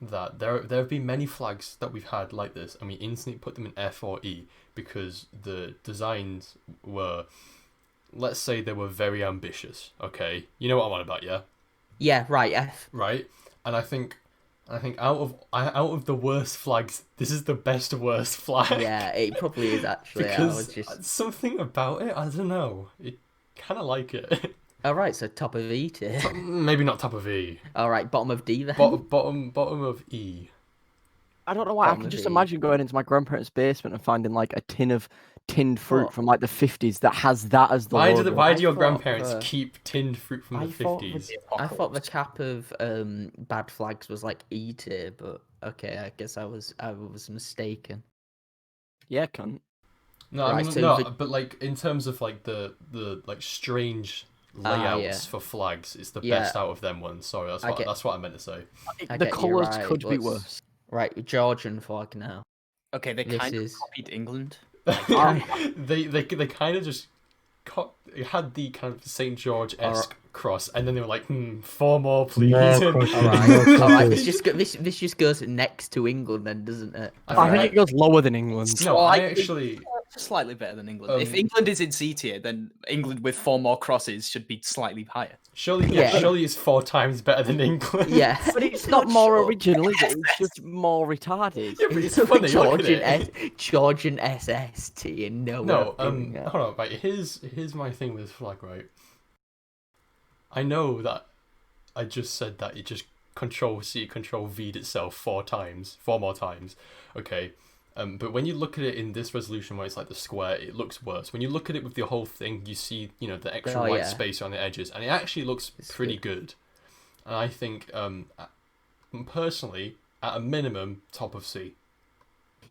that there have been many flags that we've had like this, and we instantly put them in F or E because the designs were, let's say, they were very ambitious. Okay, you know what I'm on about, yeah? Yeah. Right. F. Right, and I think out of the worst flags, this is the best worst flag. Yeah. It probably is actually. I because was just. something about it, I don't know. It kind of like it. All right. So top of E tier. Maybe not top of E. All right. Bottom of D then. Bottom of E. I don't know why. I Bottom can of just E. imagine going into my grandparents' basement and finding a tin of tinned fruit What? from the 50s that has that as the Why logo. do your I thought, grandparents keep tinned fruit from the I thought 50s? I thought the cap of bad flags was like E tier, but okay, I guess I was mistaken. Yeah, cunt. No, Right, I mean, so no, the- but in terms of the strange layouts yeah. for flags, it's the Yeah. best out of them ones. Sorry, that's what I meant to say. I The get you, colours right, could be let's- worse. Right, Georgian flag now. Okay, they This kind of is- copied England. They kind of just had the kind of St. George-esque cross, and then they were like, 4 more, please. More crosses, All right, more all right. crosses. This just goes next to England, then, doesn't it? I Alright. think it goes lower than England. No, I Slightly- actually. Slightly better than England. If Um, England is in C tier, then England with 4 more crosses should be slightly higher. Surely Yeah. it's 4 times better than England. Yeah, But it's not more sure. original, is it? It's just more retarded. Yeah, but it's funny. Look at it. Georgian SST and no. No, hold on, right. Here's my thing with flag, right? I know that I just said that it just Control C, Control V'd itself 4 more times. Okay. But when you look at it in this resolution where it's like the square, it looks worse. When you look at it with the whole thing, you see, the extra Oh, white yeah. space on the edges, and it actually looks It's pretty good. And I think, personally, at a minimum, top of C.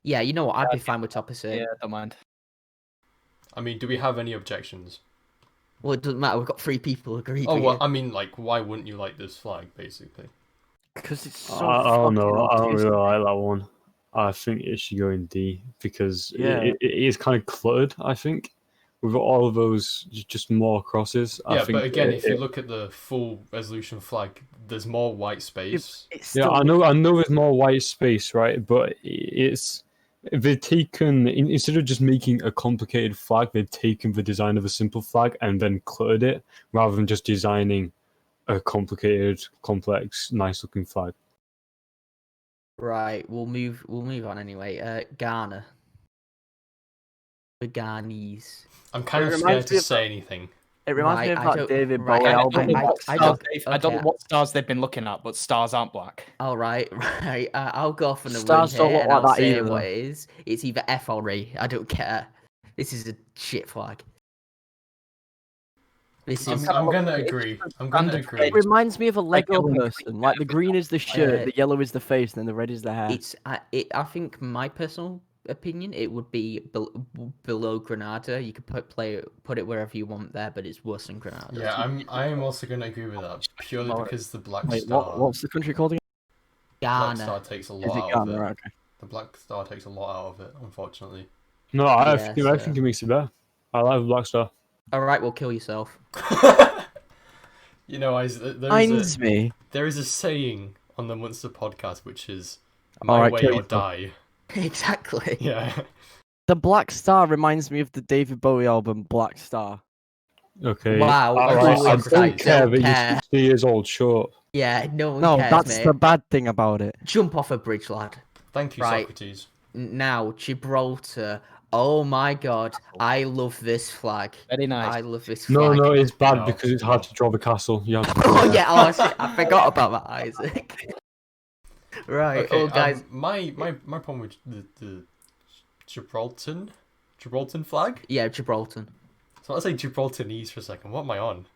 Yeah, you know what? I'd be fine with top of C. Yeah, don't mind. I mean, do we have any objections? Well, it doesn't matter. We've got 3 people agreed. Oh, with well, you. I mean, why wouldn't you like this flag, basically? Because it's so I don't know. fucking I don't really autistic. like that one. I think it should go in D because Yeah. it is kind of cluttered. I think with all of those just more crosses. I Yeah, think but again, if you look at the full resolution flag, there's more white space. It's yeah, still- I know there's more white space, right? But they've taken instead of just making a complicated flag, they've taken the design of a simple flag and then cluttered it rather than just designing a complicated, complex, nice-looking flag. Right, we'll move on anyway. Ghana. The Ghanese. I'm kind It of reminds scared me to of say anything. It reminds me Right, of I that don't- David right, Bowie I- album. I don't- I don't know okay. what stars they've been looking at, but stars aren't black. All right, right. I'll go off on a win Stars don't here, look and like I'll that say either, what though. it is. It's either F or E. I don't care. This is a shit flag. This is. I'm gonna agree. I'm gonna Standard agree. It reminds me of a Lego Yellow and person. Like the green is the shirt, the yellow is the face, and then the red is the hair. It's. I think my personal opinion, it would be below Granada. You could put it wherever you want there, but it's worse than Granada. Yeah, I'm also gonna agree with that purely because the Black Wait, Star. what's the country called again? Black Ghana. Star takes a Is lot it out Ghana? of it. Right, okay. The Black Star takes a lot out of it, unfortunately. No, I Yeah, think it makes it better. I like Black Star. All right, well, kill yourself. You know, Reminds me. there is a saying on the Münster podcast which is All "My right, way kill or yourself. die." Exactly. Yeah. The Black Star reminds me of the David Bowie album Black Star. Wow, Okay. I Alright, really I don't don't care that care. you're 60 years old, short. Yeah, no one No, cares, that's mate. the bad thing about it. Jump off a bridge, lad. Thank you, Right. Socrates. Now, Gibraltar. Oh my god, I love this flag. Very nice. I love this No, flag. no, it's bad No, because it's no. hard to draw the castle. You have to Oh yeah, oh shit, I forgot about that, Isaac. Right, Okay, guys. my problem with the Gibraltar flag. Yeah, Gibraltar. So let's say Gibraltarese for a second. What am I on?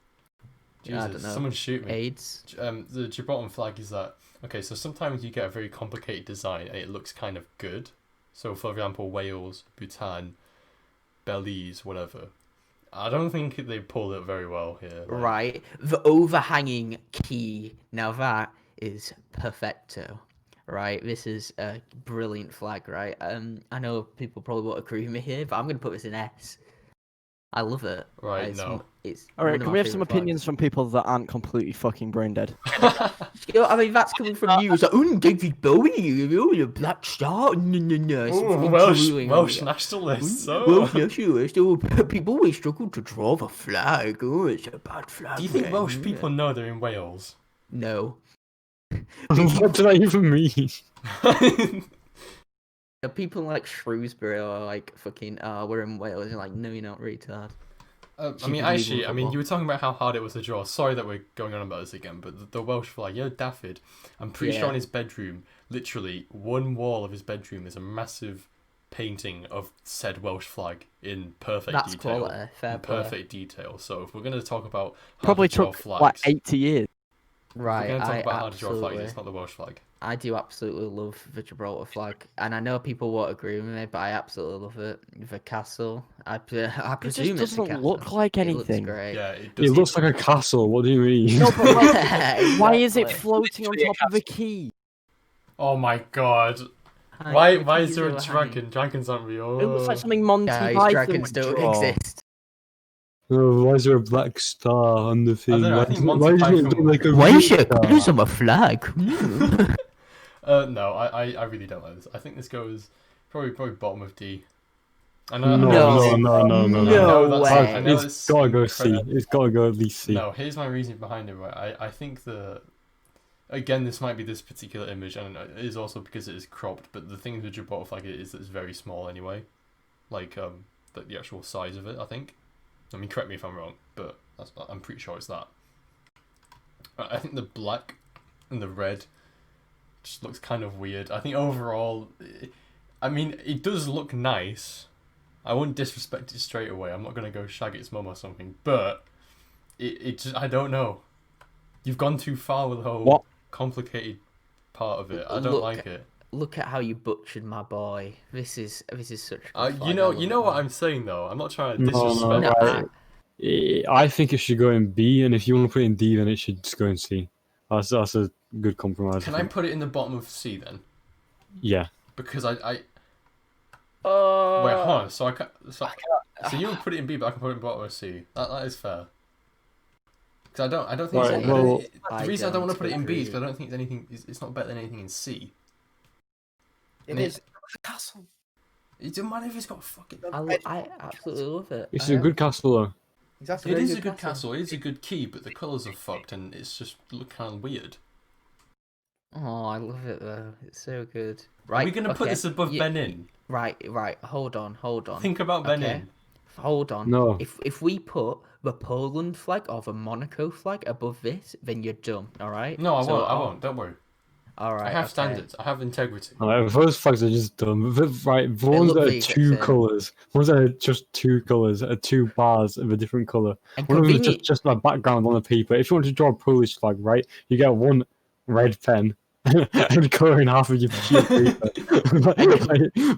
Jesus, I don't know. someone shoot me. AIDS. The Gibraltar flag is that okay? So sometimes you get a very complicated design and it looks kind of good. So for example, Wales, Bhutan, Belize, whatever. I don't think they pulled it very well here. like- Right. The overhanging key. Now that is perfecto. Right. This is a brilliant flag, right? I know people probably won't agree with me here, but I'm gonna put this in S. I love it. Right, It's, no. It's All one right, of can my we have some favourite flags. opinions from people that aren't completely fucking brain dead? You know, I mean, that's coming from you. It's like, oh, David Bowie, oh, the Black Star. No. It's Ooh, fucking Welsh drooling. Welsh nationalists. Welsh Oh. nationalists. Oh, people always struggle to draw the flag. Oh, it's a bad flag. Do you think then. Welsh people know they're in Wales? No. what did that even mean? People like Shrewsbury are like fucking, we're in Wales. You're like, no, you're not, retard. I Keep mean, it actually, legal I mean, football. you were talking about how hard it was to draw. Sorry that we're going on about this again, but the Welsh flag, Daffyd, I'm pretty sure Yeah. in his bedroom, literally one wall of his bedroom is a massive painting of said Welsh flag in perfect That's detail. quality. Fair In play. perfect detail. So if we're going to talk about how Probably to draw took flags, like 80 years. if we're Right, going to talk I about how to draw flags, absolutely, it's not the Welsh flag. I do absolutely love the Gibraltar flag, and I know people won't agree with me, but I absolutely love it. The castle, I It presume just it's a doesn't castle. look like It looks anything. great. Yeah, it It does. looks like a castle. What do you mean? No, but like, Yeah, why is it exactly. floating on Literally a top of a key? Oh my god. Hi, Why the is keys there a overhanging. dragon? Dragons aren't real. It looks like something Monty Guys, Python dragons would don't draw. exist. Oh, why is there a black star on the thing? know, I Why think is it- Monty why doesn't it Python look like a Why real is there star? colours on a flag? Hmm. No, I really don't like this. I think this goes probably bottom of D. I know, No, I No. know no, no, no, no, No know that's- way. I know It's gotta go C. incredible. It's gotta go at least C. No, here's my reasoning behind it. Right, I think again, this might be this particular image, and it is also because it is cropped. But the thing with Gibraltar flag is that it's very small anyway, like the actual size of it. I think. I mean, correct me if I'm wrong, but I'm pretty sure it's that. I think the black and the red just looks kind of weird. I think overall, I mean, it does look nice. I wouldn't disrespect it straight away. I'm not gonna go shag its mum or something, but it just, I don't know. You've gone too far with the whole What? complicated part of it. I don't Look, like it. Look at how you butchered my boy. This is such. A good You flag, I know love what it. I'm saying though. I'm not trying to No, disrespect. no, it. right. I think it should go in B, and if you want to put it in D, then it should just go in C. That's a good compromise. Can I put it in the bottom of C then? Yeah. Because I wait, hold on. So so you would put it in B, but I can put it in bottom of C. That is fair. Because I don't think Right, it's, well- the reason I don't want to don't put it in B is agree. because I don't think it's anything. It's not better than anything in C. It And is a castle. It doesn't matter if it's got fucking. I absolutely love it. It's I a am. good castle, though. Exactly. It is a good castle. It is a good key, but the colours are fucked, and it's just look kind of weird. Oh, I love it though. It's so good. Are we gonna put okay, this above you- Benin? Right. Hold on. Think about Benin. hold on. No. If we put the Poland flag or the Monaco flag above this, then you're done. All right. No, I So, won't. I won't. Don't worry. All right. I have okay. standards. I have integrity. Alright, those flags are just dumb. Right, the ones look that the are exact two same. colours, ones that are just two colours, are two bars of a different colour. And One of them is convenient. just a background on the paper. If you want to draw a Polish flag, right, you get one red pen and colour in half of your sheet of paper.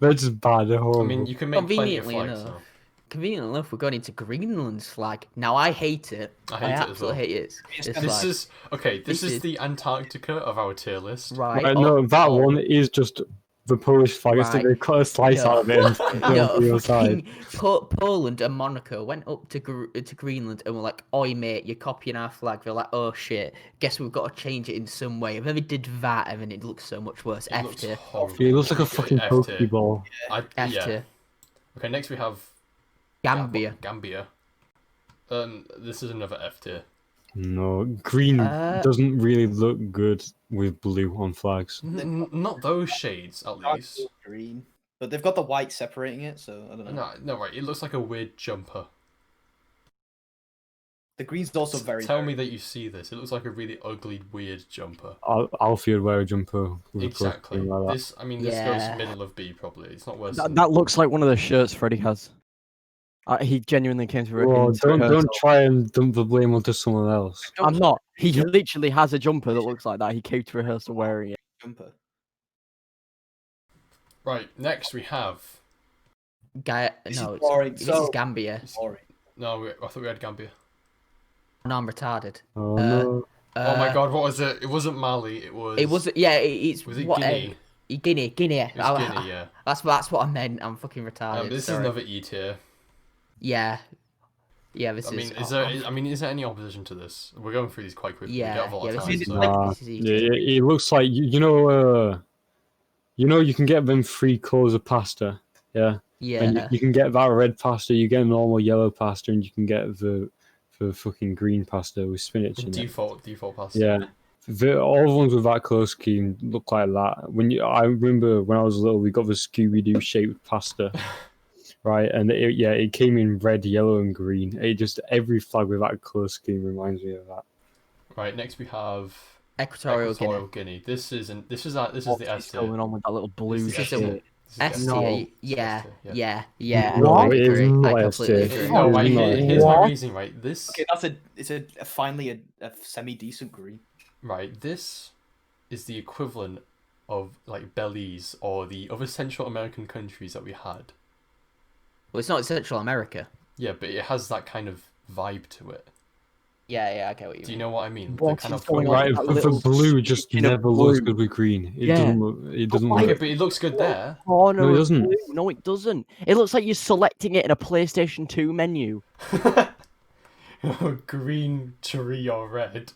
They're just bad. They're I horrible. mean, you can make plenty of Conveniently flags. enough. So. Conveniently enough, we're going into Greenland's flag. Now I hate it. I hate it as well. absolutely hate it. This This flag. is okay. This This is is- the Antarctica of our tier list. Right. Right, no, that oh, one is just the Polish flag. It's Right. they cut a slice No. out of it and put it on No, the other side. fucking Poland and Monaco went up to Greenland and were like, "Oi, mate, you're copying our flag." They're like, "Oh shit, guess we've got to change it in some way." And then they did that, and then it looks so much worse. It F looks tier. horrible. It looks like a Okay, fucking F tier. Pokeball. F Yeah. tier. Okay, next we have Gambia. Gambia. This is another F tier. No, green doesn't really look good with blue on flags. Not those shades, at Dark least. blue, green, but they've got the white separating it, so I don't know. No, right. It looks like a weird jumper. The green's also very. Tell me that you see this. It looks like a really ugly, weird jumper. Alfie would wear a jumper. With Exactly. a close like that. This, I mean, this Yeah. goes middle of B probably. It's not worse. That, than- that looks like one of the shirts Freddie has. He genuinely came to Oh, into don't rehearsal. try and dump the blame onto someone else. I'm not. He literally has a jumper that looks like that. He came to rehearsal wearing it. jumper. Right. Next we have. No, This is it's, boring, this so- is Gambia. Boring. No, I thought we had Gambia. No, I'm retarded. Oh no. Oh my God, what was it? It wasn't Mali. It was. It was. Yeah, it's. Was it what, Guinea? Guinea. It was Guinea. Yeah. That's what I meant. I'm fucking retarded. This is sorry. another E tier. Yeah. Yeah, this I mean, is. is there any opposition to this? We're going through these quite quickly. We Yeah, don't have a lot yeah, of this time, is so- Nah, this is yeah, easy. it looks like you know you can get them three colours of pasta, yeah. Yeah. And you can get that red pasta, you get a normal yellow pasta, and you can get the fucking green pasta with spinach in it. Default pasta. Yeah, all the ones with that colour scheme look like that. I remember when I was little, we got the Scooby Doo shaped pasta, right? And it came in red, yellow, and green. Every flag with that colour scheme reminds me of that. Right. Next we have Equatorial Guinea. This is the S What's tier. going on with that little blue This is shit? the S tier. tier. No. Yeah. Yeah. Yeah. No, I it is agree. I not S completely tier. agree. No, It right. is not. Here's my What? reasoning. Right. This. Okay, it's a finally a semi decent green. Right. This is the equivalent of like Belize or the other Central American countries that we had. Well, it's not Central America. Yeah, but it has that kind of vibe to it. Yeah. I get what you Do you mean. know what I mean? The What kind is of going on? Right, that the little blue just stitching of never looks blue. good with green. It Yeah. doesn't look. It doesn't Okay, look. but it looks good there. Corner No, it of doesn't. blue. No, it doesn't. It looks like you're selecting it in a PlayStation 2 menu. Green, tree, or red.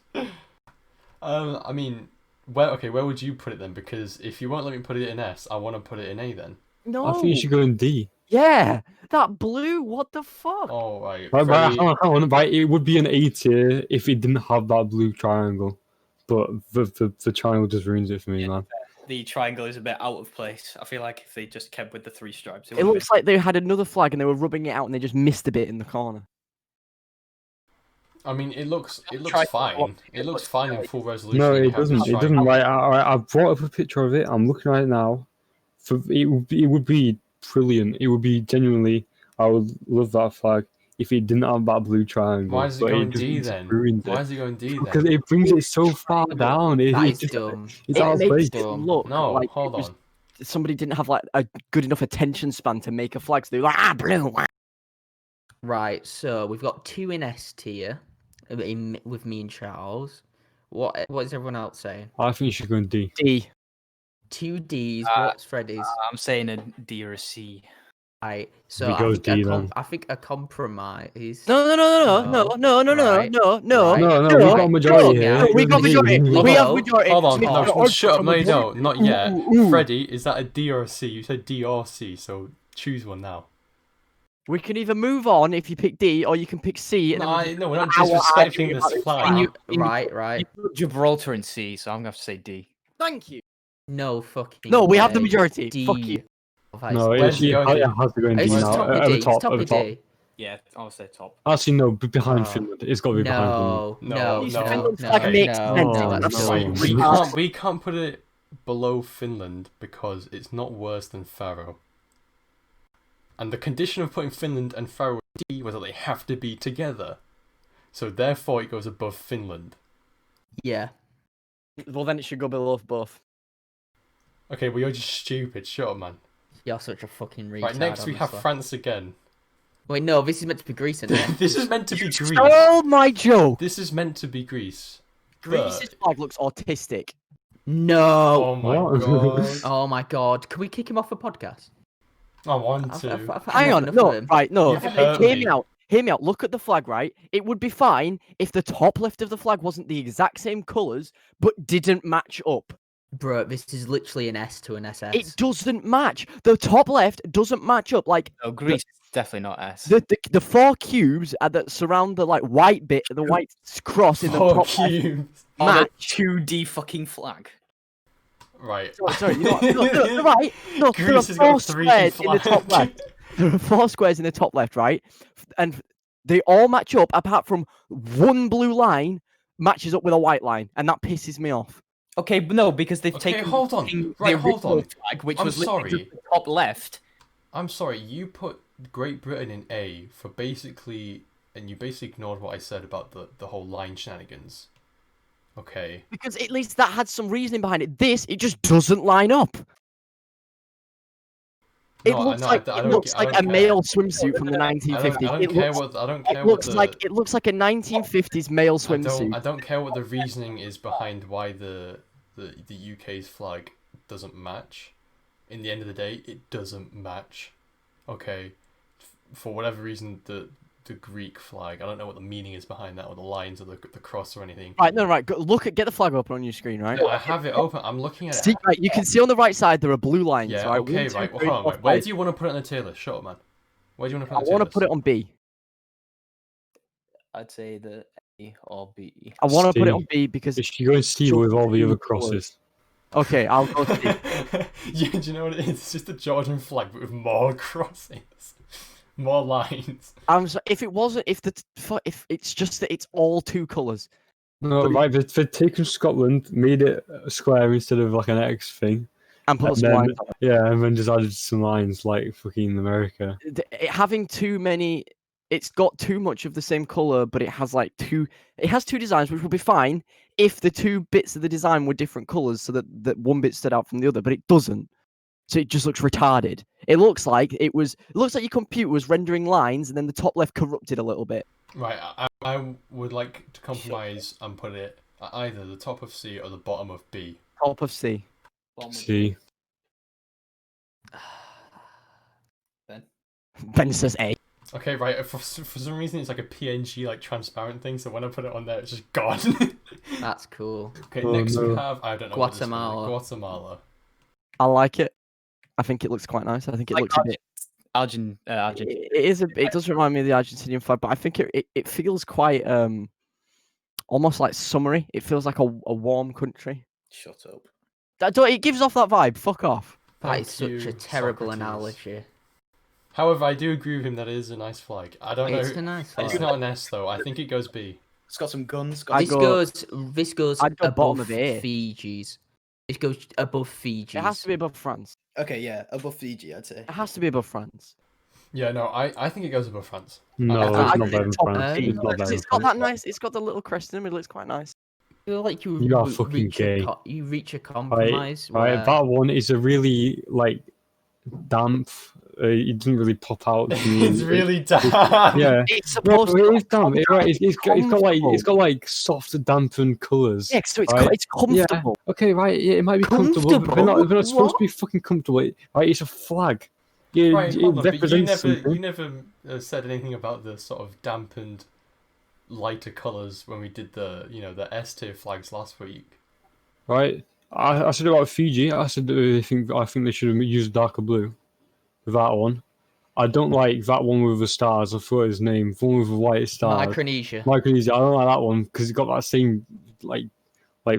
I mean, where would you put it then? Because if you won't let me put it in S, I want to put it in A then. No. I think you should go in D. Yeah, that blue. What the fuck? Oh, right. Right, Freddie- hang on, right, it would be an A tier if it didn't have that blue triangle. But the triangle just ruins it for me, man. The triangle is a bit out of place. I feel like if they just kept with the three stripes, It looks like they had another flag and they were rubbing it out and they just missed a bit in the corner. I mean, it looks Try- fine. It looks fine in full resolution. No, You it have doesn't. this It doesn't. triangle. Right, I brought up a picture of it. I'm looking at it now. It would be brilliant. It would be genuinely. I would love that flag if it didn't have that blue triangle. Why is it but going just D then? ruins Why it. is it going D Because then? it brings it so far down. That It is just, dumb. it's It out of makes place. it Dumb. look No, like hold it was- on. somebody didn't have like a good enough attention span to make a flag. So they were like, blue. Right. So we've got two in S tier, with me and Charles. What is everyone else saying? I think you should go in D. D. Two Ds. Uh, What's Freddy's? I'm saying a D or a C. Right. So He I goes think, D then. I think a compromise. No. No. No. Right. No. Right. No, we No, got a majority no, here. no, we got Go in D. majority. Hold We have on. majority. Hold on, Smith, no, you're shut up, from no you the don't, not yet. Ooh. Freddie, is that a D or a C? You said D or C, so choose one now. We can either move on if you pick D, or you can pick C. And then No, we're not Our disrespecting argument this about this flag. flag. Right. You put Gibraltar in C, so I'm gonna have to say D. Thank you. No fucking. No, we have the way. majority. D. Fuck you. No, Where's it it going has D? to go in D It's now. top of At D. the It's top, top at the of top. D. Yeah, I'll say top. Actually, no, behind Oh. Finland. It's got to be behind Finland. No, These no, Finland no. flag makes no, sense. no, That's that's Right, no. we can't put it below Finland because it's not worse than Faroe. And the condition of putting Finland and Faroe in D was that they have to be together. So therefore it goes above Finland. Yeah. Well, then it should go below both. Okay, well you're just stupid, shut up man. You're such a fucking retard. Right, next we have honestly. France again. Wait, no, this is meant to be Greece, isn't it? This is meant to be Greece. Oh my joke! This is meant to be Greece. Greece's flag looks autistic. No. Oh my What? god. Oh my god. Can we kick him off the podcast? I want I've to. had Hang on, enough no, of him. right, no. You've hurt Hear me. me out. Hear me out. Look at the flag, right? It would be fine if the top left of the flag wasn't the exact same colours, but didn't match up. Bro, this is literally an S to an SS. It doesn't match. The top left doesn't match up. Like Oh, Greece is definitely not S. the four cubes that surround the like white bit, the white cross in the Four top left cubes. On a match. 2D fucking flag. Right. Sorry, you know what? No, right. No, there are Greece has got four a 3D squares in the top flag. left. There are four squares in the top left, right? And they all match up apart from one blue line matches up with a white line, and that pisses me off. Okay, but no, because they've Okay, taken hold on. the Right, hold original on. flag, which I'm was literally sorry. just the top left. I'm sorry, you put Great Britain in A for basically, and you basically ignored what I said about the whole line shenanigans. Okay. Because at least that had some reasoning behind it. This, it just doesn't line up. It No, looks no, like I it don't looks ca- I like don't a care. male swimsuit from the 1950s. I don't care what I don't care It what looks the like it looks like a 1950s male swimsuit. I don't care what the reasoning is behind why the UK's flag doesn't match. In the end of the day, it doesn't match. Okay. For whatever reason, the Greek flag, I don't know what the meaning is behind that, or the lines, or the cross, or anything. Right, no, right. Get the flag open on your screen, right? Yeah, I have it open. I'm looking at See, it. right, you can see on the right side there are blue lines. Yeah. right? Okay. 1, 2, Right. Well, 3, hold on. 4, Right. Where 5. do you want to put it on the tier list? Shut up, man. Where do you want to I put it on the want tier to put it list? on B. I'd say the A or B. I want to put it C. on B because If you go and see with all the other crosses. Okay, I'll go C. Yeah, do you know what it is? It's just a Georgian flag, but with more crossings, more lines. If it wasn't, if it's just that it's all two colours. No, But right, they've taken Scotland, made it a square instead of like an X thing. And put And some then, lines on yeah, and then just added some lines like fucking America. it. Having too many, it's got too much of the same colour, but it has two designs, which would be fine if the two bits of the design were different colours, so that one bit stood out from the other, but it doesn't. So it just looks retarded. It looks like your computer was rendering lines, and then the top left corrupted a little bit. Right, I would like to compromise and put it at either the top of C or the bottom of B. Top of C. See, Ben says A. Okay, right. For some reason, it's like a PNG, like transparent thing. So when I put it on there, it's just gone. That's cool. Okay, Oh, next we no. have what this is. Guatemala. Guatemala. I like it. I think it looks quite nice. I think it looks a bit. Argent. It does remind me of the Argentinian flag, but I think it feels quite almost like summery. It feels like a warm country. Shut up. It gives off that vibe. Fuck off. That is Thank such you, a terrible Socrates. analogy. However, I do agree with him that it is a nice flag. I don't know. It's a nice It's flag. not an S though. I think it goes B. It's got some guns. I This goes I'd go bottom above of A. Fiji's. It goes above Fiji's. It has to be above France. Okay, yeah, above Fiji, I'd say. It has to be above France. Yeah, no, I think it goes above France. no, I it's think not better than top France. B. It's not better Because than it's got France. that nice. It's got the little crest in the middle. It's quite nice. I feel like you You are re- fucking reach gay. you reach a Right, compromise. right. where- That one is a really like damp. It doesn't really pop out to me. It's really damp. Yeah. It's No, supposed but to. it is damp. It's got like soft dampened colours. Yeah, so it's right? it's comfortable. Okay, right. Yeah, it might be comfortable. But they're Comfortable? not supposed What? to be fucking comfortable. Right? It's a flag. Yeah, Right, it hold on, but represents you something. never said anything about the sort of dampened, lighter colours when we did the the S tier flags last week. Right. I said about Fiji. I said that I think they should have used darker blue with that one. I don't like that one with the stars. I forgot his name. The one with the white stars. Micronesia. Micronesia. I don't like that one because it got that same like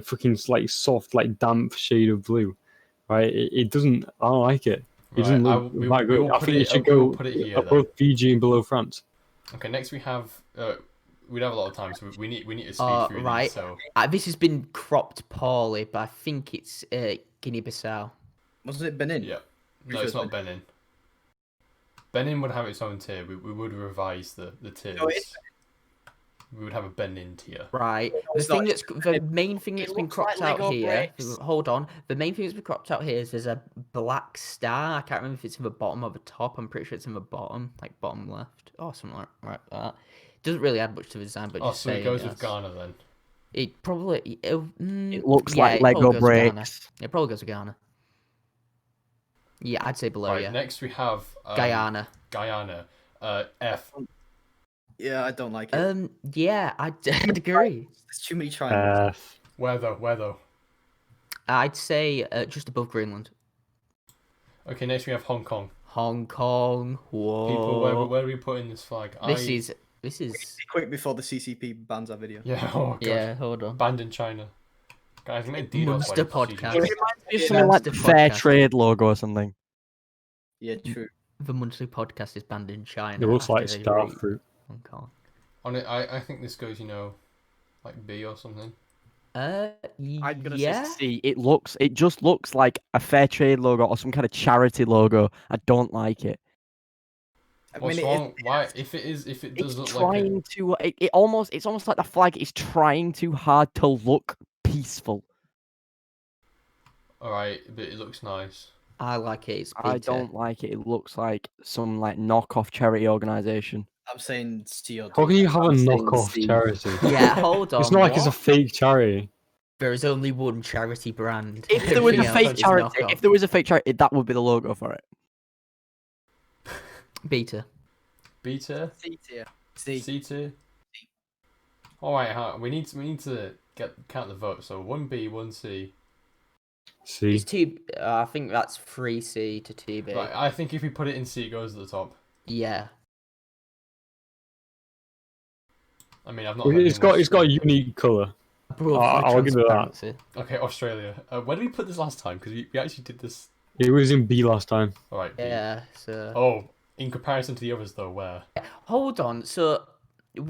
fucking like soft like damp shade of blue. Right. It doesn't. I don't like it. It doesn't look that good. I think it should we'll go put it here. above Then. Fiji and below France. Okay, next we have we don't have a lot of time, so we need to speed through right. these. So This has been cropped poorly, but I think it's Guinea-Bissau. Wasn't it Benin? yeah, Pretty no, sure it's it's not Benin. Benin would have its own tier. We would revise the tiers. No, it's We would have a Benin tier. Right. it's not. The main thing that's been looks like cropped out Lego here. bricks. Hold on. The main thing that's been cropped out here is there's a black star. I can't remember if it's in the bottom or the top. I'm pretty sure it's in the bottom, like bottom left, or something like that. Doesn't really add much to the design, but Oh, just so it saying, goes with yes. Ghana then. It probably. It looks yeah, like it probably Lego goes with Ghana. bricks. It probably goes with Ghana. Yeah, I'd say below. Right. Yeah. Next we have Guyana. Guyana. F. Yeah, I don't like it. Yeah, I'd agree. There's too many triangles. F. Where though? I'd say just above Greenland. Okay. Next we have Hong Kong. Hong Kong. Whoa. People, where are we putting this flag? This is. Be quick before the CCP bans our video. Yeah. Oh god. Yeah, hold on. Banned in China. Guys, we made DDoS Monster like podcast. It GG. reminds me It's of something like the the fair podcast. trade logo or something. Yeah, true. The monthly podcast is banned in China. It looks after like they star raid fruit. Hong Kong. On it, I think this goes, like B or something. I'm gonna yeah. say C. It just looks like a fair trade logo or some kind of charity logo. I don't like it. I What's mean, wrong? Why? If it does It's look like trying to. It's almost like the flag is trying too hard to look peaceful. all right, but it looks nice. I like it. It's I Peter. don't like it. It looks like some like knockoff charity organization. I'm saying C or D. How can you have a I'm saying knockoff C. charity? Yeah, hold on. It's not like it's a what? fake charity. There is only one charity brand. If there was a Everything fake else is charity, knockoff. if there was a fake charity, that would be the logo for it. Beta. B tier, C tier. C. C tier. All right, we need to count the votes. So 1B, 1C. See, It's two. I think that's 3C to 2B. Right, I think if we put it in C, it goes at the top. Yeah. I mean, I've not. heard it's anyone got a scream. unique color. Bro, I'll give it that. transparency. Okay, Australia. Where did we put this last time? Because we actually did this. It was in B last time. All right. B. Yeah. So. Oh, in comparison to the others, though, where? Hold on. So.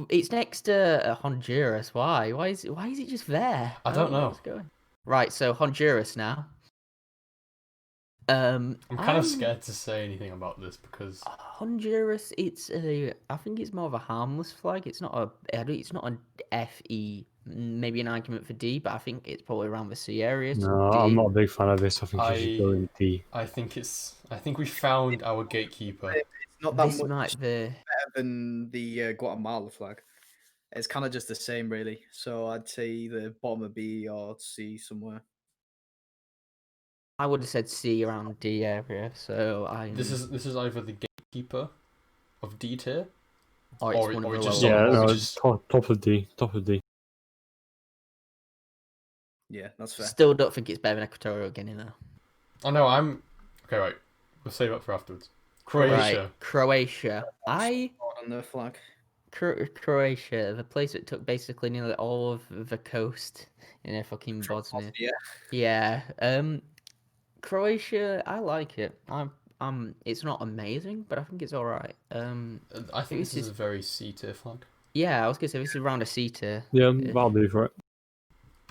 It's next to Honduras. Why? Why is it just there? I don't know. What's going. Right. So Honduras now. I'm kind of scared to say anything about this because Honduras. I think it's more of a harmless flag. It's not an FE. Maybe an argument for D, but I think it's probably around the C area. So No, D. I'm not a big fan of this. I think you should go in D. I think we found our gatekeeper. It's not that This much might be. better than the Guatemala flag. It's kind of just the same, really. So I'd say the bottom of B or C somewhere. I would have said C around D area. So This is either the gatekeeper of D tier. Or it's or- one or of it the just- lower Yeah, or ones. no, we it's just- top of D. Top of D. Yeah, that's fair. Still don't think it's better than Equatorial Guinea though. Oh no, okay. Right, we'll save it for afterwards. Croatia. Right, Croatia. On the flag. Croatia, the place that took basically nearly all of the coast in a fucking Bosnia. Yeah. Yeah. Croatia, I like it. It's not amazing, but I think it's all right. I think this is a very C tier flag. Yeah, I was gonna say this is around a C tier. Yeah, that'll do for it.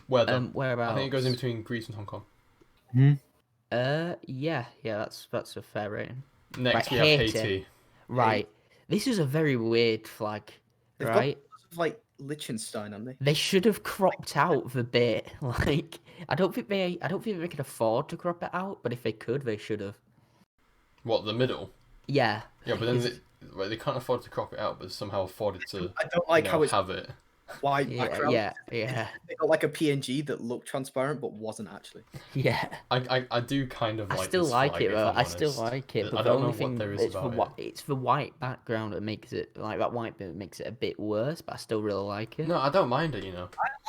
Where though? Whereabouts? I think it goes in between Greece and Hong Kong. Yeah, that's a fair rating. Next Right, we have Haiti. Haiti. Right. This is a very weird flag, They've got right? like Liechtenstein, haven't they? They should have cropped out the bit. Like, I don't think they could afford to crop it out, but if they could, they should have. What, the middle? Yeah. Yeah, but then they can't afford to crop it out, but somehow afforded to I don't like how it's have it. white Yeah, background. yeah. They got like a PNG that looked transparent but wasn't actually. Yeah. I do kind of like I still this like flag, it if though. I'm I still honest. like it. But I the don't know only what thing there is it's about it. it's the white background that makes it like that white bit makes it a bit worse, but I still really like it. No, I don't mind it, I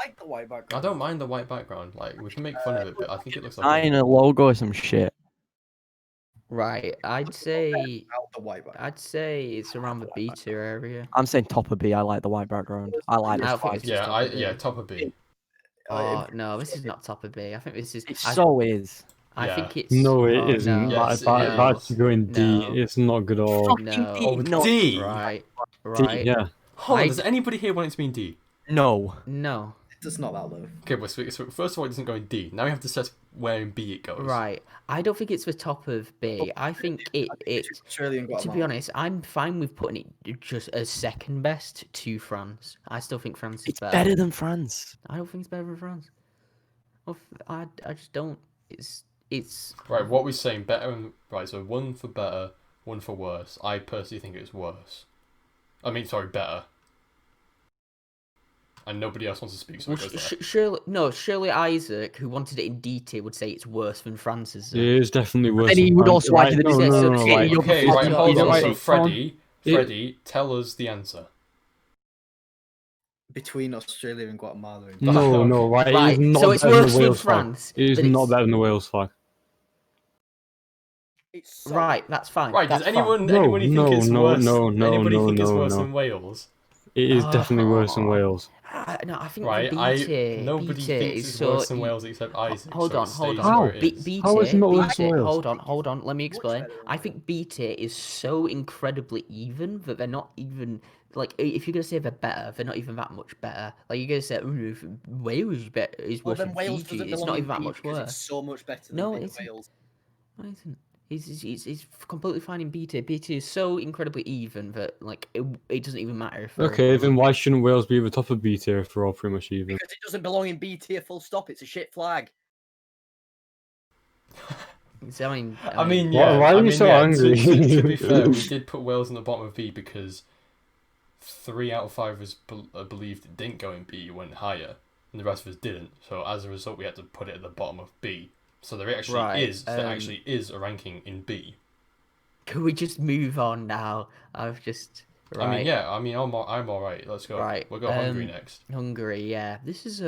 like the white I background. don't mind the white background. Like, we can make fun of it, but I think it looks like... Design a logo or some shit. Right. I'd say Out the white background. it's around the B tier area. I'm saying top of B. I like the white background. I like I this don't think flag. it's just top of B. top of B. Oh no, this is not top of B. I think this is. It I, so is. I Yeah. think it's. No, it oh, isn't. No, Yes, That it had to go in D. No. It's not good at all. Fucking No. D. Oh, No. D! Right. right? Yeah. Hold on, I does anybody here want it to be in D? No. No. It's not that low. Okay, well, so first of all, it doesn't go in D. Now we have to assess where in B it goes. Right. I don't think it's the top of B. I think it. Australia and To be Guatemala. honest, I'm fine with putting it just as second best to France. I still think France is It's better than than. France. I don't think it's better than France. Well, I just don't. It's. Right, what we're saying, better and... Right, so one for better, one for worse. I personally think it's worse. I mean, sorry, better. And nobody else wants to speak, so Well, it goes there. Shirley Isaac, who wanted it in D tier, would say it's worse than France's. It is definitely worse. And he than would France. also argue that no, it's no, no, no, okay, right. you're Okay, fucking right, hold on. right, So, right. Freddie, tell us the answer. Between Australia and Guatemala. And No, no, right. It Right, is not so it's better than worse the than Wales flag. France. It is but not it's- better than the Wales flag. It's so Right, that's fine. Right, does that's fine. anybody think it's worse? Anybody think it's worse no. than Wales? It is definitely worse than Oh. Wales. No, I think Right, the B tier. nobody B tier thinks is it's so. worse than Wales except Isaac. Hold so on, it hold stays on. where it B, is. B How is it tier, not B worse than tier. Wales? Hold on. Let me explain. better than I think B tier is so incredibly even that they're not even like. If you're gonna say they're better, they're not even that much better. Like you're gonna say if Wales is better, is Well, worse then than Wales Fiji. doesn't It's belong not in even that B much because worse. it's so much better than No, big it isn't. Wales. No, it isn't. He's completely fine in B tier. B tier is so incredibly even that like it doesn't even matter if. Okay, then why shouldn't Wales be at the top of B tier if we're all pretty much even? Because it doesn't belong in B tier, full stop. It's a shit flag. So, I mean, Why- yeah. why are I you mean, so yeah, angry? to be fair, we did put Wales in the bottom of B because 3 out of 5 of us believed it didn't go in B, it went higher, and the rest of us didn't. So as a result, we had to put it at the bottom of B. So there actually Right, is a ranking in B. Can we just move on now? I've just. Right. I mean, yeah. I mean, I'm all right. Let's go. Right, We'll go Hungary next. Hungary, yeah. This is.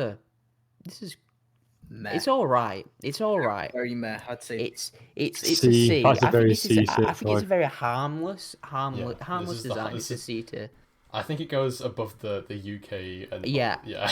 Meh. It's all right. It's all right. Very meh. I'd say It's a C, C. that's a I very think this is. C I tier think it's a flag. very harmless this is design. this It's a is- C tier. I think it goes above the UK and Yeah. yeah.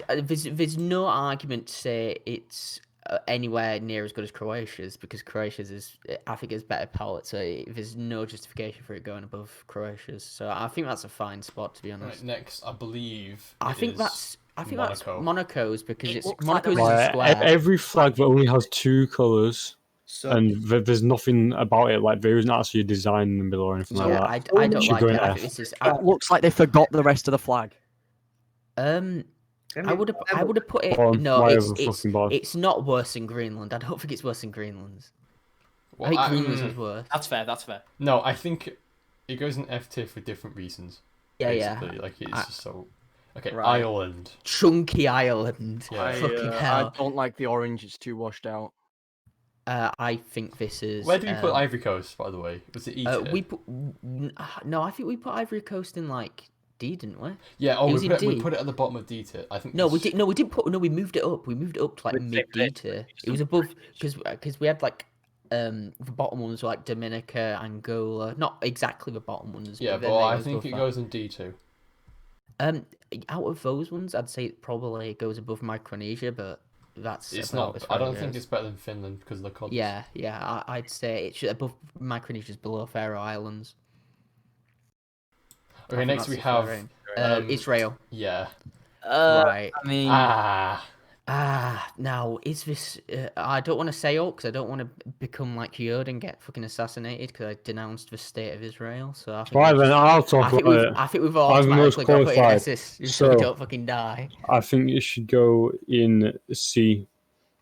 There's no argument to say it's anywhere near as good as Croatia's because Croatia's is I think is better palette. So there's no justification for it going above Croatia's. So I think that's a fine spot to be honest. Right, next, I believe. I it think is that's Monaco. Monaco's because It it's looks like Monaco's the is a Like, square. every flag that only has 2 colours, so. and there's nothing about it, like there isn't actually a design in the middle or anything like Yeah, that. I don't Should like go in it. I F. think this is It looks like they forgot the rest of the flag. I would have put it. Bottom, No, right it's over fucking bottom. it's not worse than Greenland. I don't think it's worse than Greenland's. Well, I think Greenland's was worse. That's fair. That's fair. No, I think it goes in F tier for different reasons. Yeah, yeah. Basically, like it's just so. Okay, Right. Ireland. Chunky Ireland. Yeah. Fucking I hell. don't like the orange. It's too washed out. I think this is. Where did we put Ivory Coast, by the way? Was it E tier? We put. No, I think we put Ivory Coast in like D, didn't we? Yeah. Oh, it we was in put, it, we D. put it at the bottom of D tier. I think. No, we this- did. No, we didn't put. No, we moved it up. We moved it up to like We mid D flipped it. tier. It was above because we had like the bottom ones were like Dominica, Angola. Not exactly the bottom ones. Yeah, but then but they I was think above it that. goes in D too. Out of those ones, I'd say it probably goes above Micronesia, but that's It's about not. as I far don't as it think goes. it's better than Finland because of the colours. Yeah, I'd say it's above Micronesia's below Faroe Islands. I Okay, think next that's we the fair have. range. um, Israel. Yeah. Right. I mean, Now is this? I don't want to say up because I don't want to become like Yoda and get fucking assassinated because I denounced the state of Israel. So I think Right we've then, just- I'll talk about it. I think we've I'm the most automatically got to put it in qualified. SS so we So- don't fucking die. I think it should go in C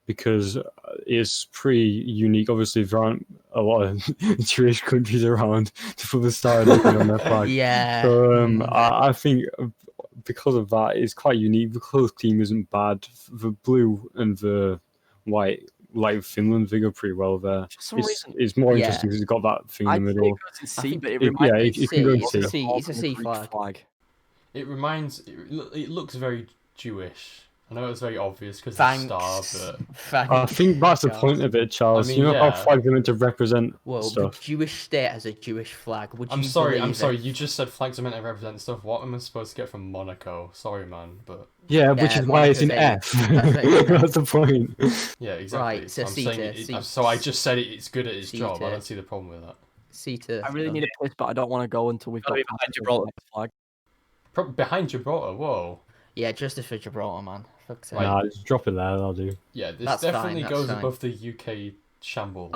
because it's pretty unique. Obviously, there aren't a lot of Jewish countries around to put the star looking on their flag. Yeah. So I think because of that, it's quite unique. The colour scheme isn't bad. The blue and the white, like Finland, they go pretty well there. For some It's, reason, it's more Yeah. interesting because it's got that thing in I'd the say it middle. goes in C, think but it it- reminds yeah, me it- it can go in it's C. a C. It's a of the C Greek flag. It reminds. It looks very Jewish. I know it's very obvious because the Thanks. star, but Thanks. I think that's the Charles. point of it, Charles. I mean, you know yeah. how flags are meant to represent Well, the stuff. Jewish state has a Jewish flag. Would I'm you sorry. I'm believe sorry. it? You just said flags are meant to represent stuff. What am I supposed to get from Monaco? Sorry, man, but Yeah, which Yeah, is why it's in Monaco's F. That's what it's in That's the point. yeah, exactly. Right, so I'm C saying tier, it, C- so I just said it's good at its C job. I tier. don't see the problem with that. C-tier. I really need a piss, but I don't want to go until we've got Gotta be behind Gibraltar. flag. Behind Gibraltar, whoa. Yeah, just for Gibraltar, man. Fuck's sake. Nah, just drop it there. That'll do. Yeah, this That's definitely fine, goes that's above the UK shambles.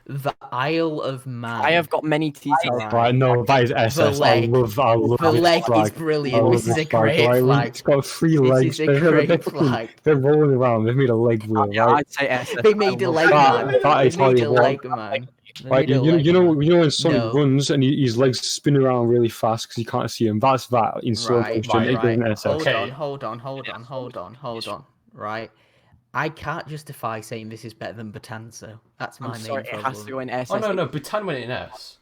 The Isle of Man. I have got many tea towels. Right, no, that is SS. leg. I love The this leg flag. is brilliant. I This love is a this flag, great right? flag. It's got 3 This legs. is a great fucking- flag. They're rolling around. They've made a leg wheel, Yeah, right? I'd say SS. They made a leg, that. man. That They is how made you a want- leg, man. They Right, made a leg, you know man. when Sonic No. runs and his legs spin around really fast because you can't see him. That's that in slow Right, motion. It goes in right. SS. Okay. Hold on. Right. I can't justify saying this is better than Batanzo. That's my I'm main sorry, it problem. has to go in SS. Oh no, Bhutan went in S.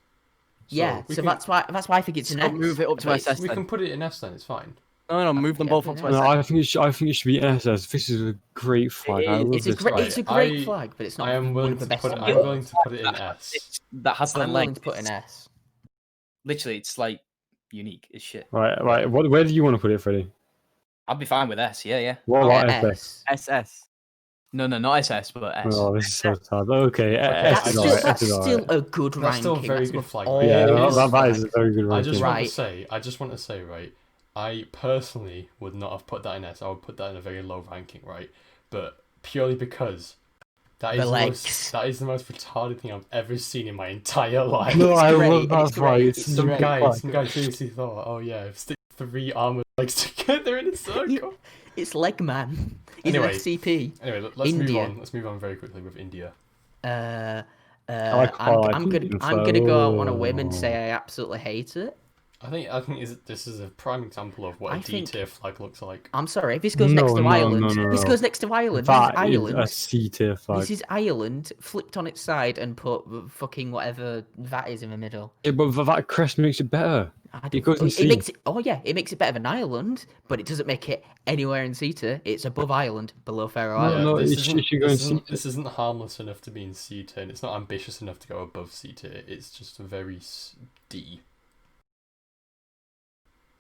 Yeah, we so can, that's why I think it's an So S. move it up to but it's- SS. we can put it in S then. It's fine. No, move them Yeah, both but up to no. SS. No, I think it should be SS. This is a great flag. I is. love It's a this great, flag. it's a great I- flag, but it's not I am one willing of the to best. put it. in the I'm world. willing to put it in S. That has the I'm willing leg. to put an S. Literally, it's like unique as shit. Right. Where do you want to put it, Freddie? I'd be fine with S. Yeah. What about SS? SS. No, not SS, but S. Oh, this is so sad. Okay, S That's is still, alright. that's S is still alright. a good That's ranking. still a very That's good above flag. all Yeah, It the is. that is a flags. very good I ranking. just Right. want to say, right. I personally would not have put that in S. I would put that in a very low ranking, right? But purely because that is The the legs. most retarded thing I've ever seen in my entire life. No, It's I great, love that it's flag. great, It's it's Some so great. guy seriously thought, oh yeah, stick 3 armored legs together in a circle. It's leg man. He's Anyway. an FCP. Anyway, let's move India. on. Let's move on very quickly with India. like I'm Indian gonna go out on a whim and flag. say I absolutely hate it. I think this is a prime example of what I a D think- tier flag looks like. I'm sorry, this goes next to No, Ireland. no, This no. goes next to Ireland. That This is is Ireland. a C tier flag. This is Ireland flipped on its side and put fucking whatever that is in the middle. Yeah, but that crest makes it better. I It don't- goes in C. it makes it. Oh yeah, it makes it better than Ireland, but it doesn't make it anywhere in C tier. It's above Ireland, below Faroe No, Islands. no, this it isn't- should go in this C isn't- tier. This isn't harmless enough to be in C tier, and it's not ambitious enough to go above C tier. It's just a very D.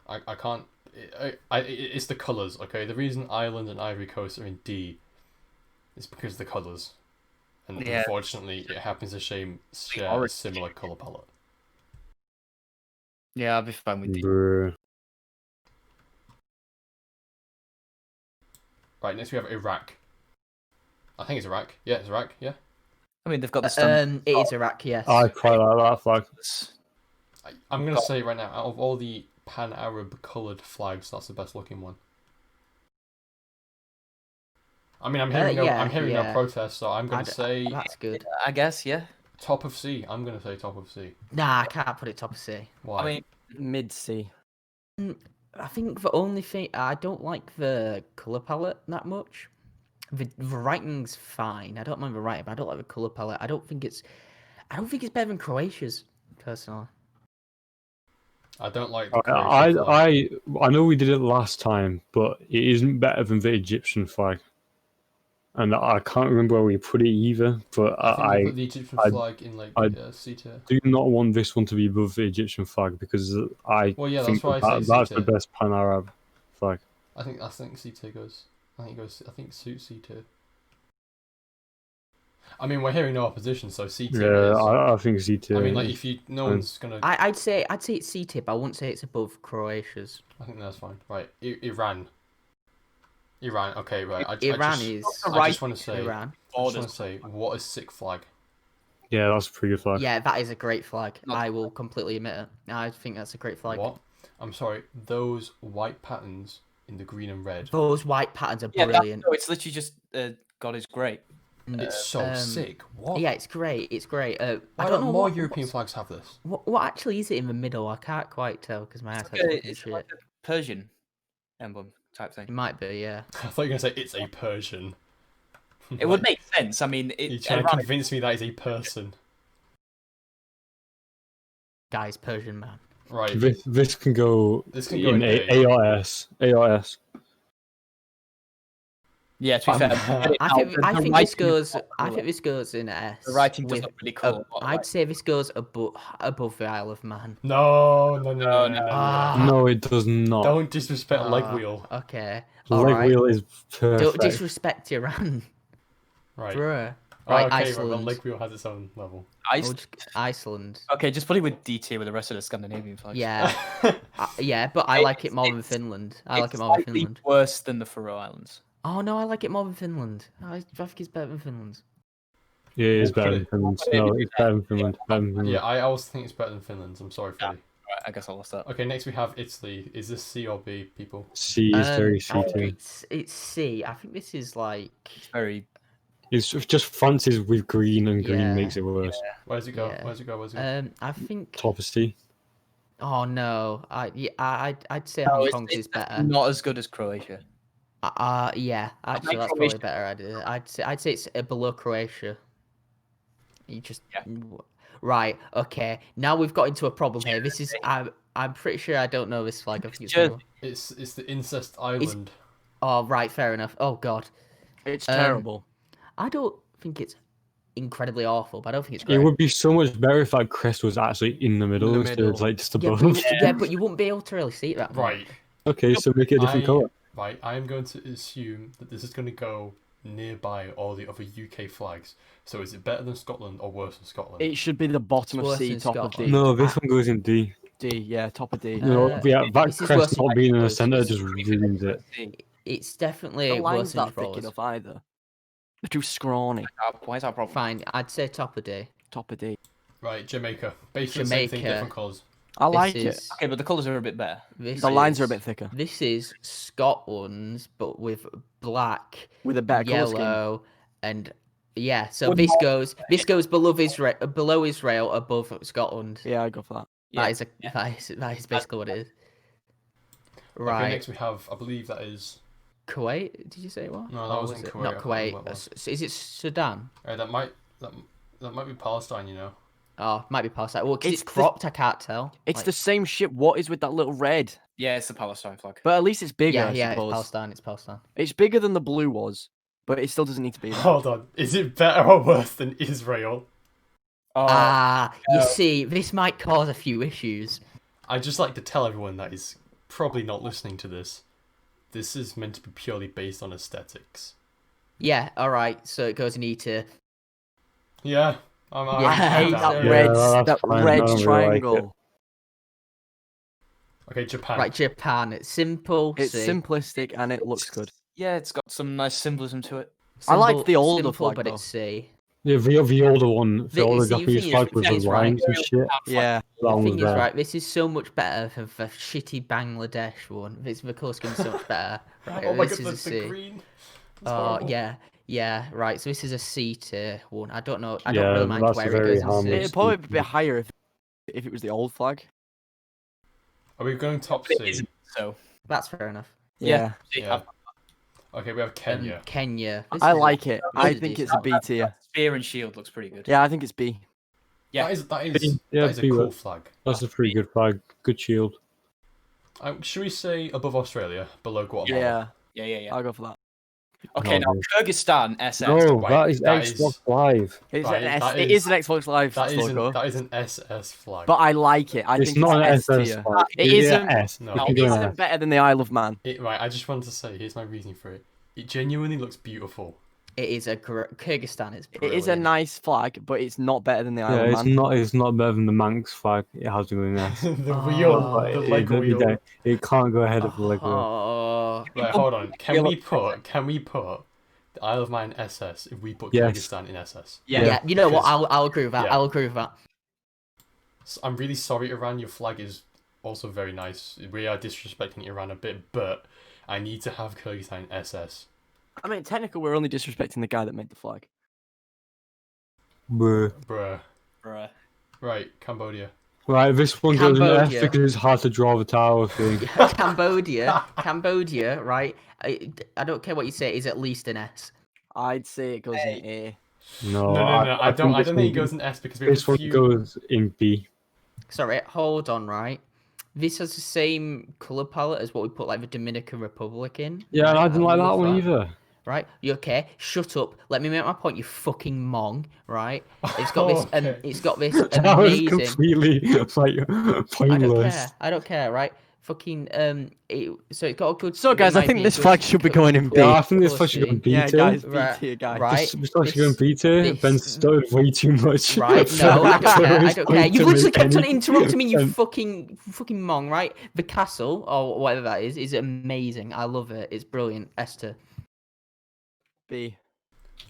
I can't. It's the colours, okay? The reason Ireland and Ivory Coast are in D is because of the colours. And Yeah. unfortunately, it happens to share a orange. similar colour palette. Yeah, I'd be fine with D. Bruh. Right, next we have Iraq. I think it's Iraq. Yeah, it's Iraq, yeah. I mean, they've got the stamp. It is Iraq, yes. I quite like that flag. I'm going to say right now, out of all the pan-Arab coloured flags, that's the best looking one. I mean, I'm hearing no protest, so I'm going to say That's good. I guess, yeah. top of C. I'm going to say top of C. Nah, I can't put it top of C. Why? I mean, Mid C. I think the only thing I don't like the color palette that much. The writing's fine. I don't mind the writing, but I don't like the color palette. I don't think it's better than Croatia's personally. I don't like the Croatian flag. I know we did it last time, but it isn't better than the Egyptian flag. And I can't remember where we put it either, but I think we put the Egyptian flag in like C tier. do not want this one to be above the Egyptian flag because Well, yeah, think that's why I say that's C the tier. best pan-Arab flag. I think C tier goes. I think suits C tier. I mean, we're hearing no opposition, so C tier Yeah, is. I think C tier. I mean, like if no one's gonna. I'd say it's C tier, but I wouldn't say it's above Croatia's. I think that's fine. Right, Iran. Okay, right. I just want to say. Iran. I just want to say, what a sick flag. Yeah, that's a pretty good flag. Yeah, that is a great flag. I will completely admit it. I think that's a great flag. What? I'm sorry. Those white patterns in the green and red. Those white patterns are yeah, brilliant. no, it's literally just God is great. It's so sick. What? Yeah, it's great. It's great. Why I don't don't know more what, European flags have this? what actually is it in the middle. I can't quite tell because my eyesight's fucking It's shit. like a Persian emblem type It thing. might be, yeah. I thought you were gonna say it's a Persian. It would make sense. I mean, You're it's trying to ironic. convince me that is a person. Guy's Persian man. Right. This can go This can go in in A or S. A or S. Yeah, to be fair, I think this goes. I think this goes in S. the writing does with look really cool. I'd say this goes above the Isle of Man. No. Ah. No, it does not. Don't disrespect leg Ah, wheel. Okay. The All leg right. wheel is Don't perfect. disrespect Iran, Right. bruh. Right, okay, Iceland. Right, well, Lake Wheel has its own level. Iceland. Okay, just put it with D tier with the rest of the Scandinavian flags. Yeah, yeah, but I like it more than Finland. I like it more than Slightly Finland. worse than the Faroe Islands. Oh no, I like it more than Finland. I think it's better than Finland. Yeah, it is We'll put better than Finland. No, it's better than Finland. Better than Finland. Yeah, I also think it's better than Finland's. I'm sorry, Freddie. Right, I guess I lost that. Okay, next we have Italy. Is this C or B, people? C is very I think C. it's C. I think this is like. It's very. It's just France's with green, and green Yeah. makes it worse. Where's it go? Yeah. Where's it go? Where's it go? I think. Top is C. Oh no, I'd say No, Hong it's- Kong's is it's better. Not as good as Croatia. Yeah, actually, that's Croatia- probably better. I'd say it's below Croatia. You just Yeah. Right. Okay. Now we've got into a problem here. This is I'm pretty sure I don't know this flag. I think it's Jersey. It's the incest island. Oh right, fair enough. Oh god, It's terrible. I don't think it's incredibly awful, but I don't think it's It great. would be so much better if that crest was actually in the middle the instead of middle. like just Yeah, above. but you wouldn't be able to really see it that much. Right. Okay, so make it a different colour. Right. I am going to assume that this is going to go nearby all the other UK flags. So is it better than Scotland or worse than Scotland? It should be the bottom It's of worse C, than top of D. Scotland. No, this one goes in D. D, yeah, top of D. No, yeah, that this is worse crest than not being in the Wales. centre just ruins it. It's definitely The worse line's than not thick Wales. enough either. They're too scrawny. Why is that a problem? Fine, I'd say top of D. Top of D. Right. Jamaica. Basically the same thing, Jamaica. different colours. I This like it. is- Okay, but the colours are a bit better. This The lines are a is- bit thicker. This is Scotland's, but with black, With a better colour scheme. yellow, and yeah. So this goes below Israel, above Scotland. Yeah, I go for that. That is that is basically what it is. Okay, Right, next we have, I believe that is. Kuwait. Did you say what? No, that Or wasn't was it- Kuwait, Not I can't remember Kuwait. what it was. Is it Sudan? That might be Palestine. You know. Oh, might be Palestine. Well, because It's it's the- cropped, I can't tell. It's Like- the same shit. What is with that little red? Yeah, it's the Palestine flag. But at least it's bigger, yeah, I yeah. It's suppose. Palestine. It's Palestine. It's bigger than the blue was, but it still doesn't need to be there. Hold on. Is it better or worse than Israel? You see, this might cause a few issues. I just like to tell everyone that is probably not listening to this. This is meant to be purely based on aesthetics. Yeah. All right. So it goes in E tier. Yeah. Yeah, I hate Yeah, that yeah, red, that's that fine. I red don't really like triangle. it. Okay, Japan. Right, Japan. It's simple. It's see. simplistic and it looks good. Yeah, it's got some nice symbolism to it. I like Simple- the older simple, flag, but though. it's C. Yeah, the older one, The- all the see, the Japanese thing flag is- with it's the right. lines and shit. Yeah, That The one thing was is, there. right, this is so much better than the shitty Bangladesh one. The colour scheme's so much better. Right, Oh my this god, is a the C. green. It's Oh horrible. yeah, right. So this is a C tier one. I don't know. I don't Yeah, really mind that's where it very goes in harmless. C. it'd probably be a bit higher if it was the old flag. Are we going top It C? isn't, so That's fair enough. Yeah, Yeah. Okay, we have Um, Kenya. Kenya. This I is a- like it. this I is think decent. it's a B tier. spear and shield looks pretty good. Yeah, I think it's B. Yeah. That is Yeah, that is a B cool works. flag. That's a pretty good flag. Good shield. Should we say above Australia, below Guatemala? Yeah, Yeah. I'll go for that. Okay, No, now Kyrgyzstan SS. No, Right, that is that Xbox is- Live. It's Right, an S. that It is- is an Xbox Live logo, That is an SS flag. but I like it. I It's think not an it's S SS tier. flag. It Yeah, isn't- S. No. You It can It do an isn't S. better than the Isle of Man. Right, I just wanted to say, here's my reasoning for it. It genuinely looks beautiful. It is a Kyrgyzstan is It brilliant. is a nice flag, but it's not better than the Isle Yeah, of it's Man. not. It's not better than the Manx flag. It has to go in S. the Oh, wheel, but the It- leg wheel. It can't go ahead of the leg wheel. Oh, Right, hold on. Can we put the Isle of Man in SS if we put Yes. Kyrgyzstan in SS? yeah. You know what? Because- I'll agree with that. yeah. I'll agree with that. I'm really sorry, Iran. Your flag is also very nice. We are disrespecting Iran a bit, but I need to have Kyrgyzstan in SS. I mean, technically, we're only disrespecting the guy that made the flag. Bruh. Bruh. Right, Cambodia. Right, this one goes in F Cambodia. because it's hard to draw the tower thing. Cambodia, right? I don't care what you say. Is at least an S. I'd say it goes in A. No, No, I don't this think one- it goes in S because we have This a one few. goes in B. Sorry, hold on, right? This has the same color palette as what we put like the Dominican Republic in. Yeah, and I didn't like that love one either. Right? You okay? Shut up. Let me make my point. You fucking mong. Right? It's got this. Okay. It's got this That was amazing. completely like I don't pointless. care. I don't care. Right? Fucking so it got a good. So, guys, I think this flag should be going in B. Yeah, I think this flag should go in B Yeah, tier. guys, B Right, tier, guys. right. This flag should go in B tier. Ben stuttered way too much. Right, no, I don't care. I don't care. You've literally kept on any interrupting me, you sense. fucking mong, right? The castle, or whatever that is amazing. I love it. It's brilliant. Esther. B.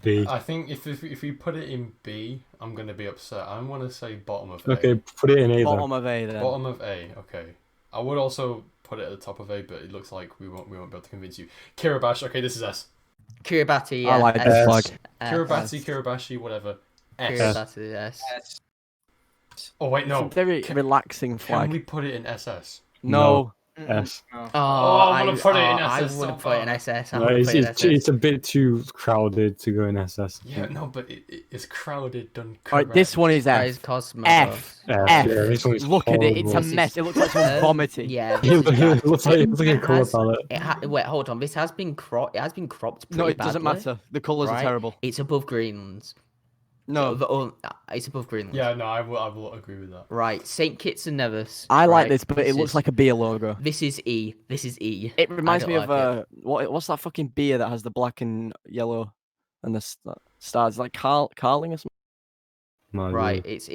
B. I think if you put it in B, I'm gonna be upset. I want to say bottom of A. Okay, put it in A then. Bottom of A then. Bottom of A. Okay. I would also put it at the top of A, but it looks like we won't be able to convince you. Kiribati. Okay, this is S. Kiribati, yeah. I like S. this flag. Kiribashi, whatever. S. Kiribati, yes. Oh wait, no. It's a very relaxing Can flag. we put it in SS? No. S. Oh, I wanna put it in I SS would so have put it in bad. SS. I No, would have put it in it's SS. a bit too crowded to go in SS. Yeah, no, but it's crowded, done correct. Alright, this one is That F. is Cosmos. F. F. F. Yeah, this one's Look at it. It's a horrible. mess. It looks like someone vomited. Yeah. It looks like a It colour has- palette. Wait, hold on. This has been cropped. It has been cropped. No, pretty it doesn't badly, matter. The colours right? are terrible. It's above Greenland's. No. It's above Greenland. Yeah, no, I will agree with that. Right, Saint Kitts and Nevis. I like right? this, but it looks like a beer logo. This is E. This is E. It reminds I me don't of like what's that fucking beer that has the black and yellow and the stars, like Carling or something? No, Right, it's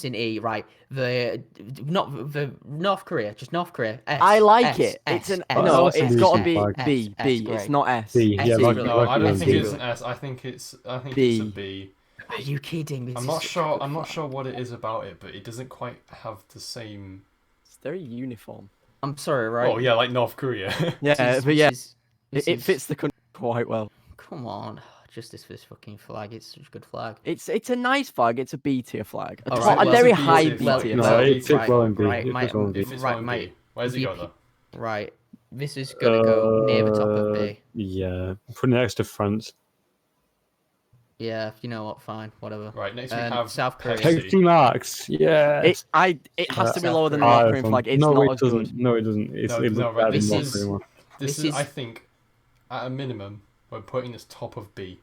in E. Right, the North Korea, just North Korea. S, I like S, it. S, It's an S, no. S, It's S, got to S, be flag. B. S, B. great. It's not S. B. S Yeah, is like, really No, I don't like think B. it's an S. I think it's a B. B. Are you kidding? This I'm is not such a sure. good I'm not flag. sure what it is about it, but it doesn't quite have the same. It's very uniform. I'm sorry, right? Oh yeah, like North Korea. Yeah, This but yeah, is- this it is- fits the country quite well. Come on, justice for this fucking flag. It's such a good flag. It's a nice flag. It's a B tier flag. All A right, well, very it's a B high tier B flag. tier No, flag. it fits well in B. Right, It fits well in B. If it's right, on mate. B, where's it go VP though? Right, this is gonna go near the top of B. Yeah, put it next to France. Yeah, you know what? Fine, whatever. Right, next we Um, have South Korea. Pepsi. Pepsi Max. Yeah. It has to be South lower than the Korea. North Korean flag. It's no, not it as doesn't. good. No, it doesn't. It's, No, it no, looks right, bad in this North is- Korean one. This This is, I is- think, at a minimum, we're putting this top of B.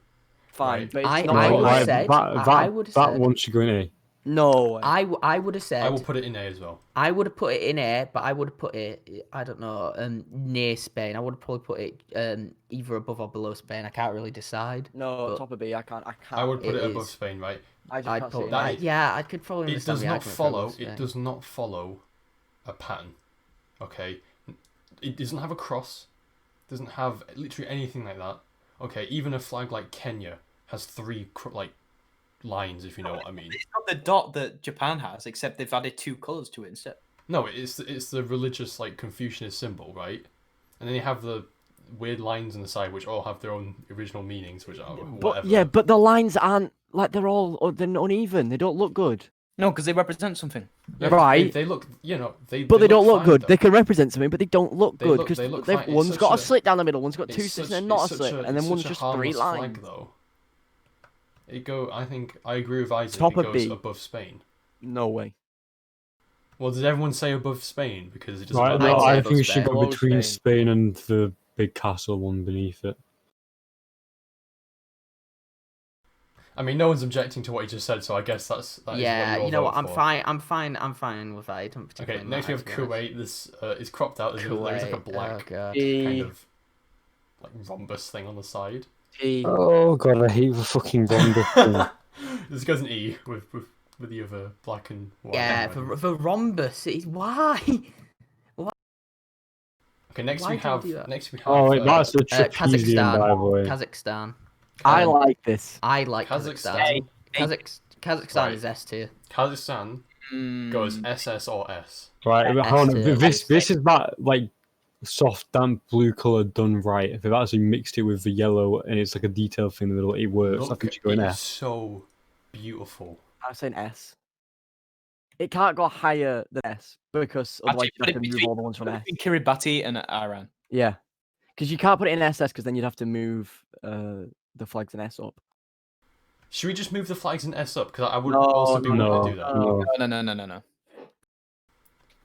Fine, Right. but it's I not. would've good. said- that I would've that said- one should go in A. No. I would have said I will put it in A as well. I would have put it in A, but I would have put it I don't know near Spain. I would have probably put it either above or below Spain. I can't really decide. No, but top of B. I can't. I would put It it above is. Spain, right? I just I'd can't put see it. that. yeah. I could probably It understand does the not argument for above follow. Spain. It does not follow a pattern. Okay, it doesn't have a cross. Doesn't have literally anything like that. Okay, even a flag like Kenya has three lines, if you know what I mean. It's not the dot that Japan has, except they've added two colours to it instead. No, it's the religious Confucianist symbol, right? And then you have the weird lines on the side, which all have their own original meanings, which are But whatever. yeah, but the lines aren't like they're uneven. They don't look good. No, because they represent something. Yeah, right. They look, But they don't look fine, good. though. They can represent something, but they don't look They good look- because they look fine. It's one's such got a a- slit down the middle, one's got two It's slits such- and then not a it's slit, such and then it's one's such a just harmless straight line. flag, though. I think I agree with Isaac. Top it of goes B. above Spain. No way. Well, does everyone say above Spain because it doesn't? Right, matter? no, I'd say I above think it should Spain. go Below between Spain. Spain and the big castle one beneath it. I mean, no one's objecting to what he just said, so I guess that is Yeah, what you're you know what? I'm voting for. fine. I'm fine with that. I don't Okay, particularly next we have matter, to be honest. Kuwait. This is cropped out. There's like a Kuwait, black oh god. kind of rhombus thing on the side. E. Oh god, I hate the fucking rhombus thing. This goes an E with the other black and white. Yeah, anyway. the rhombus. Why? Okay, next why we do you have do that? Oh wait, that's the trapezium, Kazakhstan. by the way. Kazakhstan. I like this. I like Kazakhstan. Kazakhstan. Kazakhstan Right. is S tier. Kazakhstan Mm. goes SS or S. Right, S hold on. tier, This is that soft, damp blue color done right. If they've actually mixed it with the yellow and it's like a detail thing in the middle, it works. I Look, think it should go in it's S. so beautiful. I'm saying S. It can't go higher than S because otherwise Actually, you have to move all the ones from S. Between Kiribati and Iran. Yeah, because you can't put it in SS because then you'd have to move the flags in S up. Should we just move the flags in S up? Because I would No, also be willing no, to do that. no. No.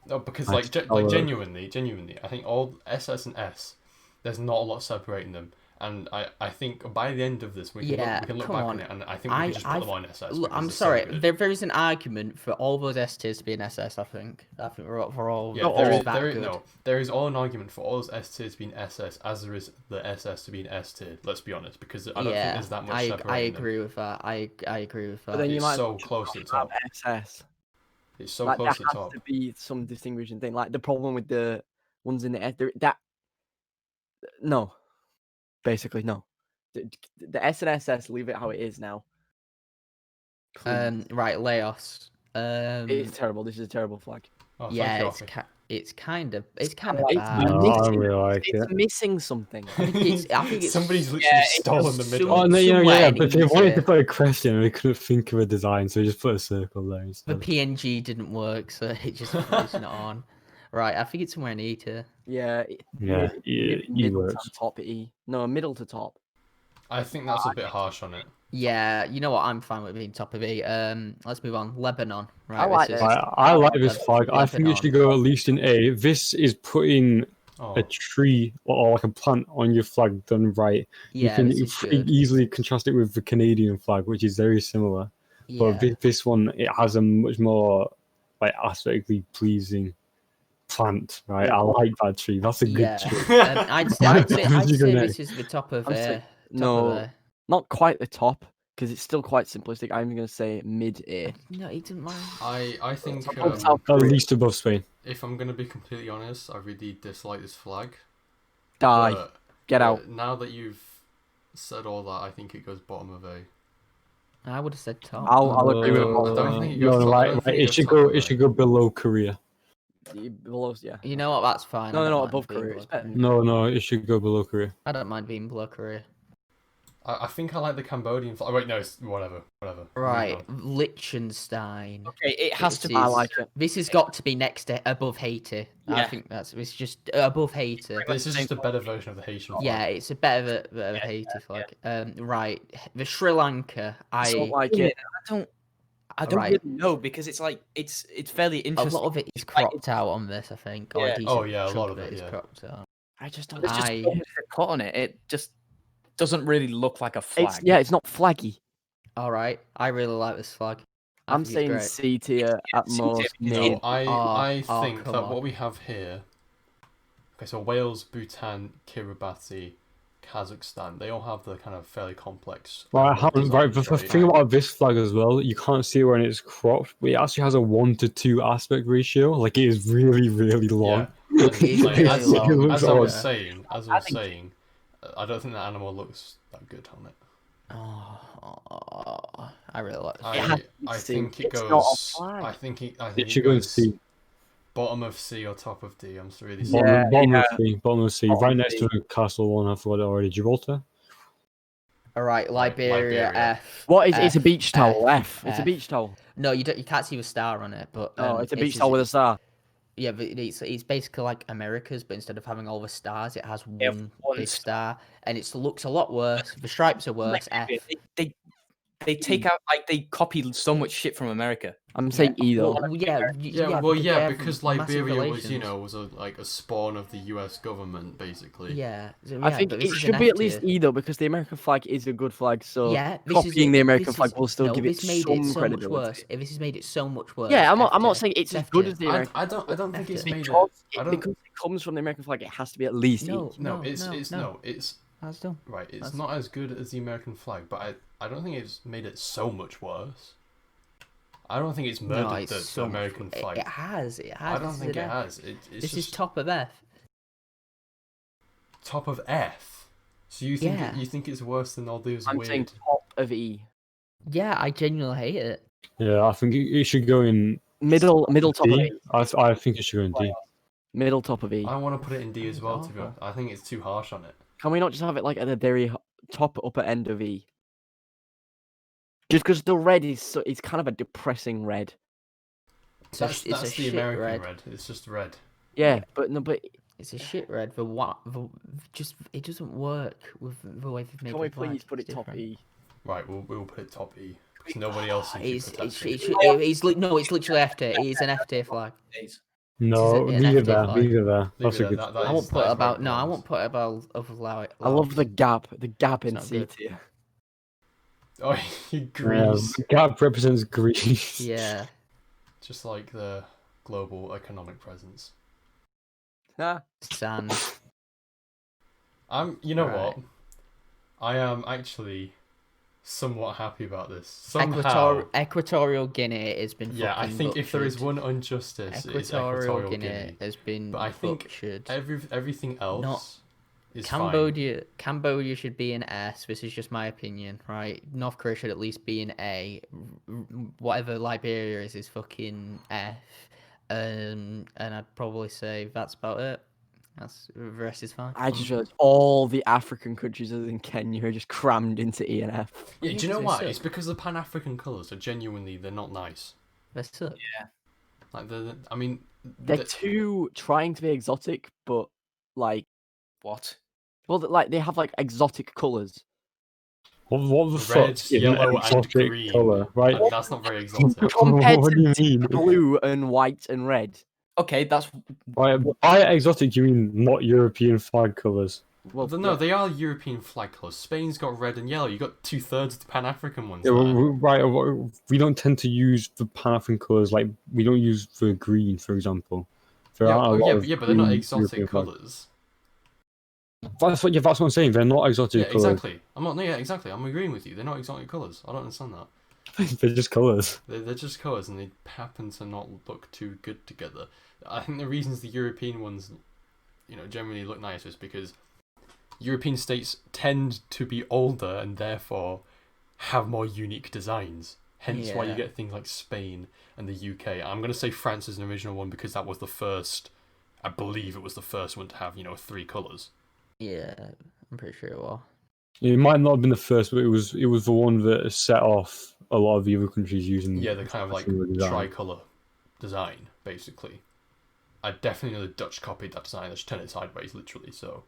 No, because That's colour. genuinely, I think all SS and S, there's not a lot separating them, And I think by the end of this, we can look come back on. on it, and I think we can just put them on SS. Look, because I'm they're so sorry. good. There is an argument for all those S tiers to be an SS. I think we're all. Yeah, not there all is, that there is, good. no, there is all an argument for all those S tiers to be an SS as there is the SS to be an S tier. Let's be honest, because I don't think there's that much separating I agree with that. I agree with that. But then you It's might so close to the top. SS. It's so Like, close to the there has top. to be some distinguishing thing. Like the problem with the ones in the S, that no, basically no. The S and SS, leave it how it is now. Please. Right, Laos. It's terrible. This is a terrible flag. Oh, yeah, thank you, it's kind of bad. No, I really like It's it. missing something. I think it's Somebody's literally stolen the middle. Oh no, yeah, somewhere but they wanted easier. to put a question and they couldn't think of a design, so they just put a circle there The instead. PNG didn't work, so it's not on. Right, I think it's somewhere in E tier. Yeah. Yeah, middle works. to top E. No, middle to top. I think that's a bit harsh on it. Yeah, you know what? I'm fine with being top of E. Let's move on. Lebanon. Right, I like this is- I like this flag. I think it Lebanon. should go at least in A. This is putting Oh, a tree or like a plant on your flag done right. Yeah, You this can is good. easily contrast it with the Canadian flag, which is very similar. Yeah. But this one, it has a much more like aesthetically pleasing plant, right? Yeah. I like that tree. That's a Yeah. good tree. I'd say You go next. this is the top of I'm saying- top no. of Not quite the top, because it's still quite simplistic. I'm going to say mid A. No, he didn't mind. I think South At least above Spain. if I'm gonna be completely honest, I really dislike this flag. Die. But- Get but out. Now that you've said all that, I think it goes bottom of A. I would have said top. I'll agree with I both. don't think it goes No, top- I right, don't right. think It it goes should top go. of It A. should go below Korea. Below, yeah. You know what? That's fine. No, I don't no, mind above being Korea. It's below better. Korea. No, it should go below Korea. I don't mind being below Korea. I think I like the Cambodian flag. Wait, no, it's whatever. Right, Liechtenstein. Okay, it has to This be. I is- like it. This has got to be next to above Haiti. I Yeah. think it's just above Haiti. This is just a better version of the Haitian flag. Yeah, it's a better Haiti flag. Right, the Sri Lanka. I don't like Yeah, it. I don't Right. really know because it's like it's fairly A interesting. lot of it is cropped out on this, I think. Or Yeah. a decent Oh, yeah, a chunk lot of it, is yeah. cropped out. I just don't. There's just I- so much cut on it. It just doesn't really look like a flag. It's not flaggy. All right, I really like this flag. I I'm think it's saying great. C tier at C tier most. is No, Mid. I Oh, think come that on. what we have here. Okay, so Wales, Bhutan, Kiribati, Kazakhstan. They all have the kind of fairly complex. Right, designs, right. The right? thing about this flag as well, you can't see it when it's cropped, but it actually has a 1:2 aspect ratio. Like it is really, really long. Yeah. It is Like, really as, long. as I was Yeah. saying, I don't think that animal looks that good on it. Oh, I really like this. I, has to be I C. think it It's goes. not a flag. I think it It should go in goes C. bottom of C or top of D. I'm really Yeah, sorry. Bottom of C. Bottom of C. Bottom Right of next C. to the castle one. I forgot it already. Gibraltar. All right, Liberia, Liberia. F. What is it's a F, beach towel? F. It's a F. beach towel. No, you can't see a star on it, but Oh, it's a beach towel with a star. Yeah, but it's basically like America's, but instead of having all the stars, it has Yeah, one one big star, and it looks a lot worse. The stripes are worse. F. They take out like they copied so much shit from America. I'm saying E though. Well, yeah, Because they have massive Liberia was, relations. like a spawn of the U.S. government, basically. Yeah, I think but it this is should an be F at least tier. E though, because the American flag is a good flag. So Yeah, this is copying it. the American This flag is- will still no, give it this made some it so credibility. much worse. This has made it so much worse. Yeah, I'm F not tier. saying it's as F good tier. as the American. I don't think it's F tier. made it. Because I don't. because it comes from the American flag, it has to be at least E. No, It's That's done. right. It's That's- not as good as the American flag, but I don't think it's made it so much worse. I don't think it's murdered No, it's the so much American worse. flag. It has. I don't This is think an it F. has. It's This just is top of F. top of F. So you think Yeah. you think it's worse than all those I'm weird? saying top of E. Yeah, I genuinely hate it. Yeah, I think it should go in Middle top of D. E. I think it should go in D. Middle top of E. I want to put it in D as It's well. To be awful. honest, I think it's too harsh on it. Can we not just have it like at the very top upper end of E? Just because the red is it's kind of a depressing red. It's That's a the shit American red. red. It's just red. Yeah, but no, but It's a shit red. Just it doesn't work with the way they've made can we the flag. please put It's it top different. E? Right, we'll put it top E because nobody else seems to It's be protesting. no, it's literally F tier. It is an F tier flag. No, an leave it FT there. flag. Leave it there. Leave That's it a good. there. I won't put about no. I won't put about of I love the gap. The gap in not C good. tier. Oh, Greece. Gap represents Greece. Yeah. Just like the global economic presence. Ah, Sand. You know Right. what? I am actually somewhat happy about this. Somehow, Equatorial Guinea has been yeah, I fucking think if there is butchered. one injustice, it's Equatorial Equatorial Guinea Guinea. has been But I think butchered. everything else is Cambodia should be an S. This is just my opinion, right? North Korea should at least be an A. Whatever Liberia is fucking F. And I'd probably say that's about it. The rest is fine. I just realized all the African countries other than Kenya are just crammed into E and F. Yeah, Yeah, do you know 'cause why? they It's suck. because the Pan-African colours are genuinely they're not nice. They suck. Like I mean, They're too trying to be exotic, but like, What? well, like they have like exotic colors. What the red, fuck is an yellow, and exotic green. color, right? That's not very exotic. Compared What do you to mean? blue and white and red. Okay, that's By exotic, you mean not European flag colors. Well, No, yeah. they are European flag colours. Spain's got red and yellow. You got 2/3 of the Pan-African ones. Yeah, there. we don't tend to use the Pan-African colors like we don't use the green, for example. There Yeah, are a lot of but they're not green exotic European flags. colours. That's what I'm saying. They're not exotic Yeah, colors. exactly. Exactly. I'm agreeing with you. They're not exotic colours. I don't understand that. They're just colors. They're just colours, and they happen to not look too good together. I think the reasons the European ones, generally look nice is because European states tend to be older and therefore have more unique designs. Hence why you Yeah. get things like Spain and the UK. I'm going to say France is an original one because that was the first, I believe it was the first one to have, 3 colours. Yeah, I'm pretty sure it was. It might not have been the first, but it was the one that set off a lot of the other countries using. Yeah, the kind of like similar design. tricolour design, basically. I definitely know the Dutch copied that design. They just turned it sideways, literally. So,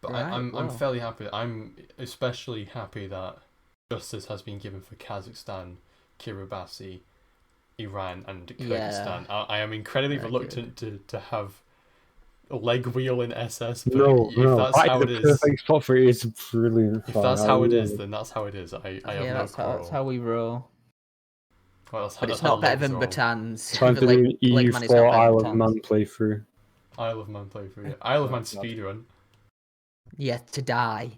but Right, I'm wow. fairly happy. I'm especially happy that justice has been given for Kazakhstan, Kiribati, Iran, and Kyrgyzstan. I am incredibly Very reluctant to have a leg wheel in SS, but No, if that's how it the is, perfect spot for it is brilliant. if that's how it is, then that's how it is. I have no that's quarrel. how we roll. Well, But that's it's how not better legs than roll. Batan's. Trying to do an EU4 Isle of Man playthrough. Isle of Man playthrough. Yeah. Isle of Man God. speedrun. Yeah, to die.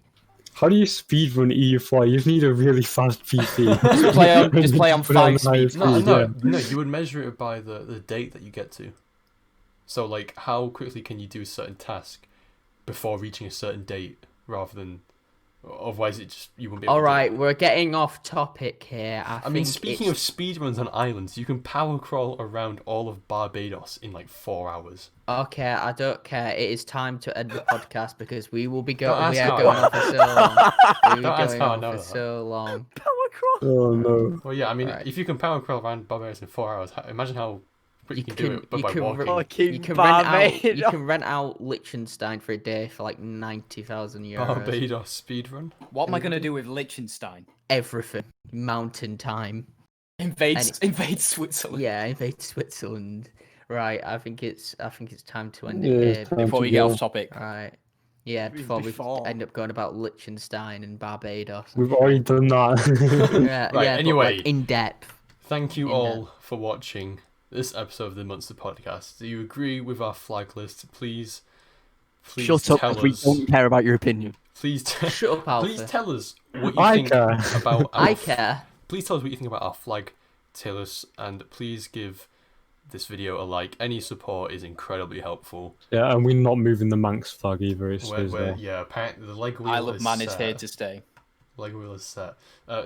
How do you speedrun EU4? You need a really fast PC. Just play on Put it on 5 high speed. No, speed, no, yeah. no. You would measure it by the date that you get to. So, like, how quickly can you do a certain task before reaching a certain date, rather than otherwise you wouldn't be able All to right, do it. we're getting off topic here. I mean, speaking of speedruns on islands, you can power crawl around all of Barbados in like 4 hours. Okay, I don't care. It is time to end the podcast because we will be going. Don't We ask are how going I on for so long. We'll be Don't ask going how I on know for that. so long. Power cross. Oh no. Well, yeah, I mean, Right. if you can power crawl around Barbados in 4 hours, imagine how quick you can do it, but by walking. Fucking You can rent out. Barbados. You can rent out Liechtenstein for a day for like 90,000 euros. Barbados speedrun. What am I gonna do with Liechtenstein? Everything. Mountain time. Invade Switzerland. Yeah, invade Switzerland. Right. I think it's time to end Yeah, it it's here. time Before to we get go. off topic. Right. Yeah, before we Before. end up going about Liechtenstein and Barbados. We've already done that. Yeah, Right, yeah, anyway. but like in depth. Thank you In all for watching this episode of the Münster podcast. Do you agree with our flag list? Please Shut up, tell 'cause we us. don't care about your opinion. Please, Shut up, Alpha. please tell us what you I think care. about. I care. Please tell us what you think about our flag tier list, and please give this video a like. Any support is incredibly helpful. Yeah, and we're not moving the Manx flag either. It stays there. Yeah, apparently the leg wheel Isle of is Man is set. here to stay. Leg wheel is set.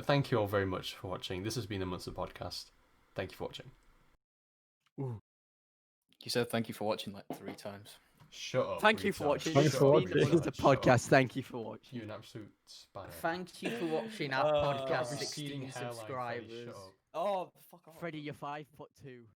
Thank you all very much for watching. This has been the Münster podcast. Thank you for watching. You said thank you for watching like 3 times. Shut up. Thank you for watching. Thanks This for has been the watching. Monster podcast. Thank you for watching. You're an absolute spanner. Thank you for watching our podcast. Receding 16 hairline face, subscribers. shut up. Oh, fuck off. Freddie, you're 5'2".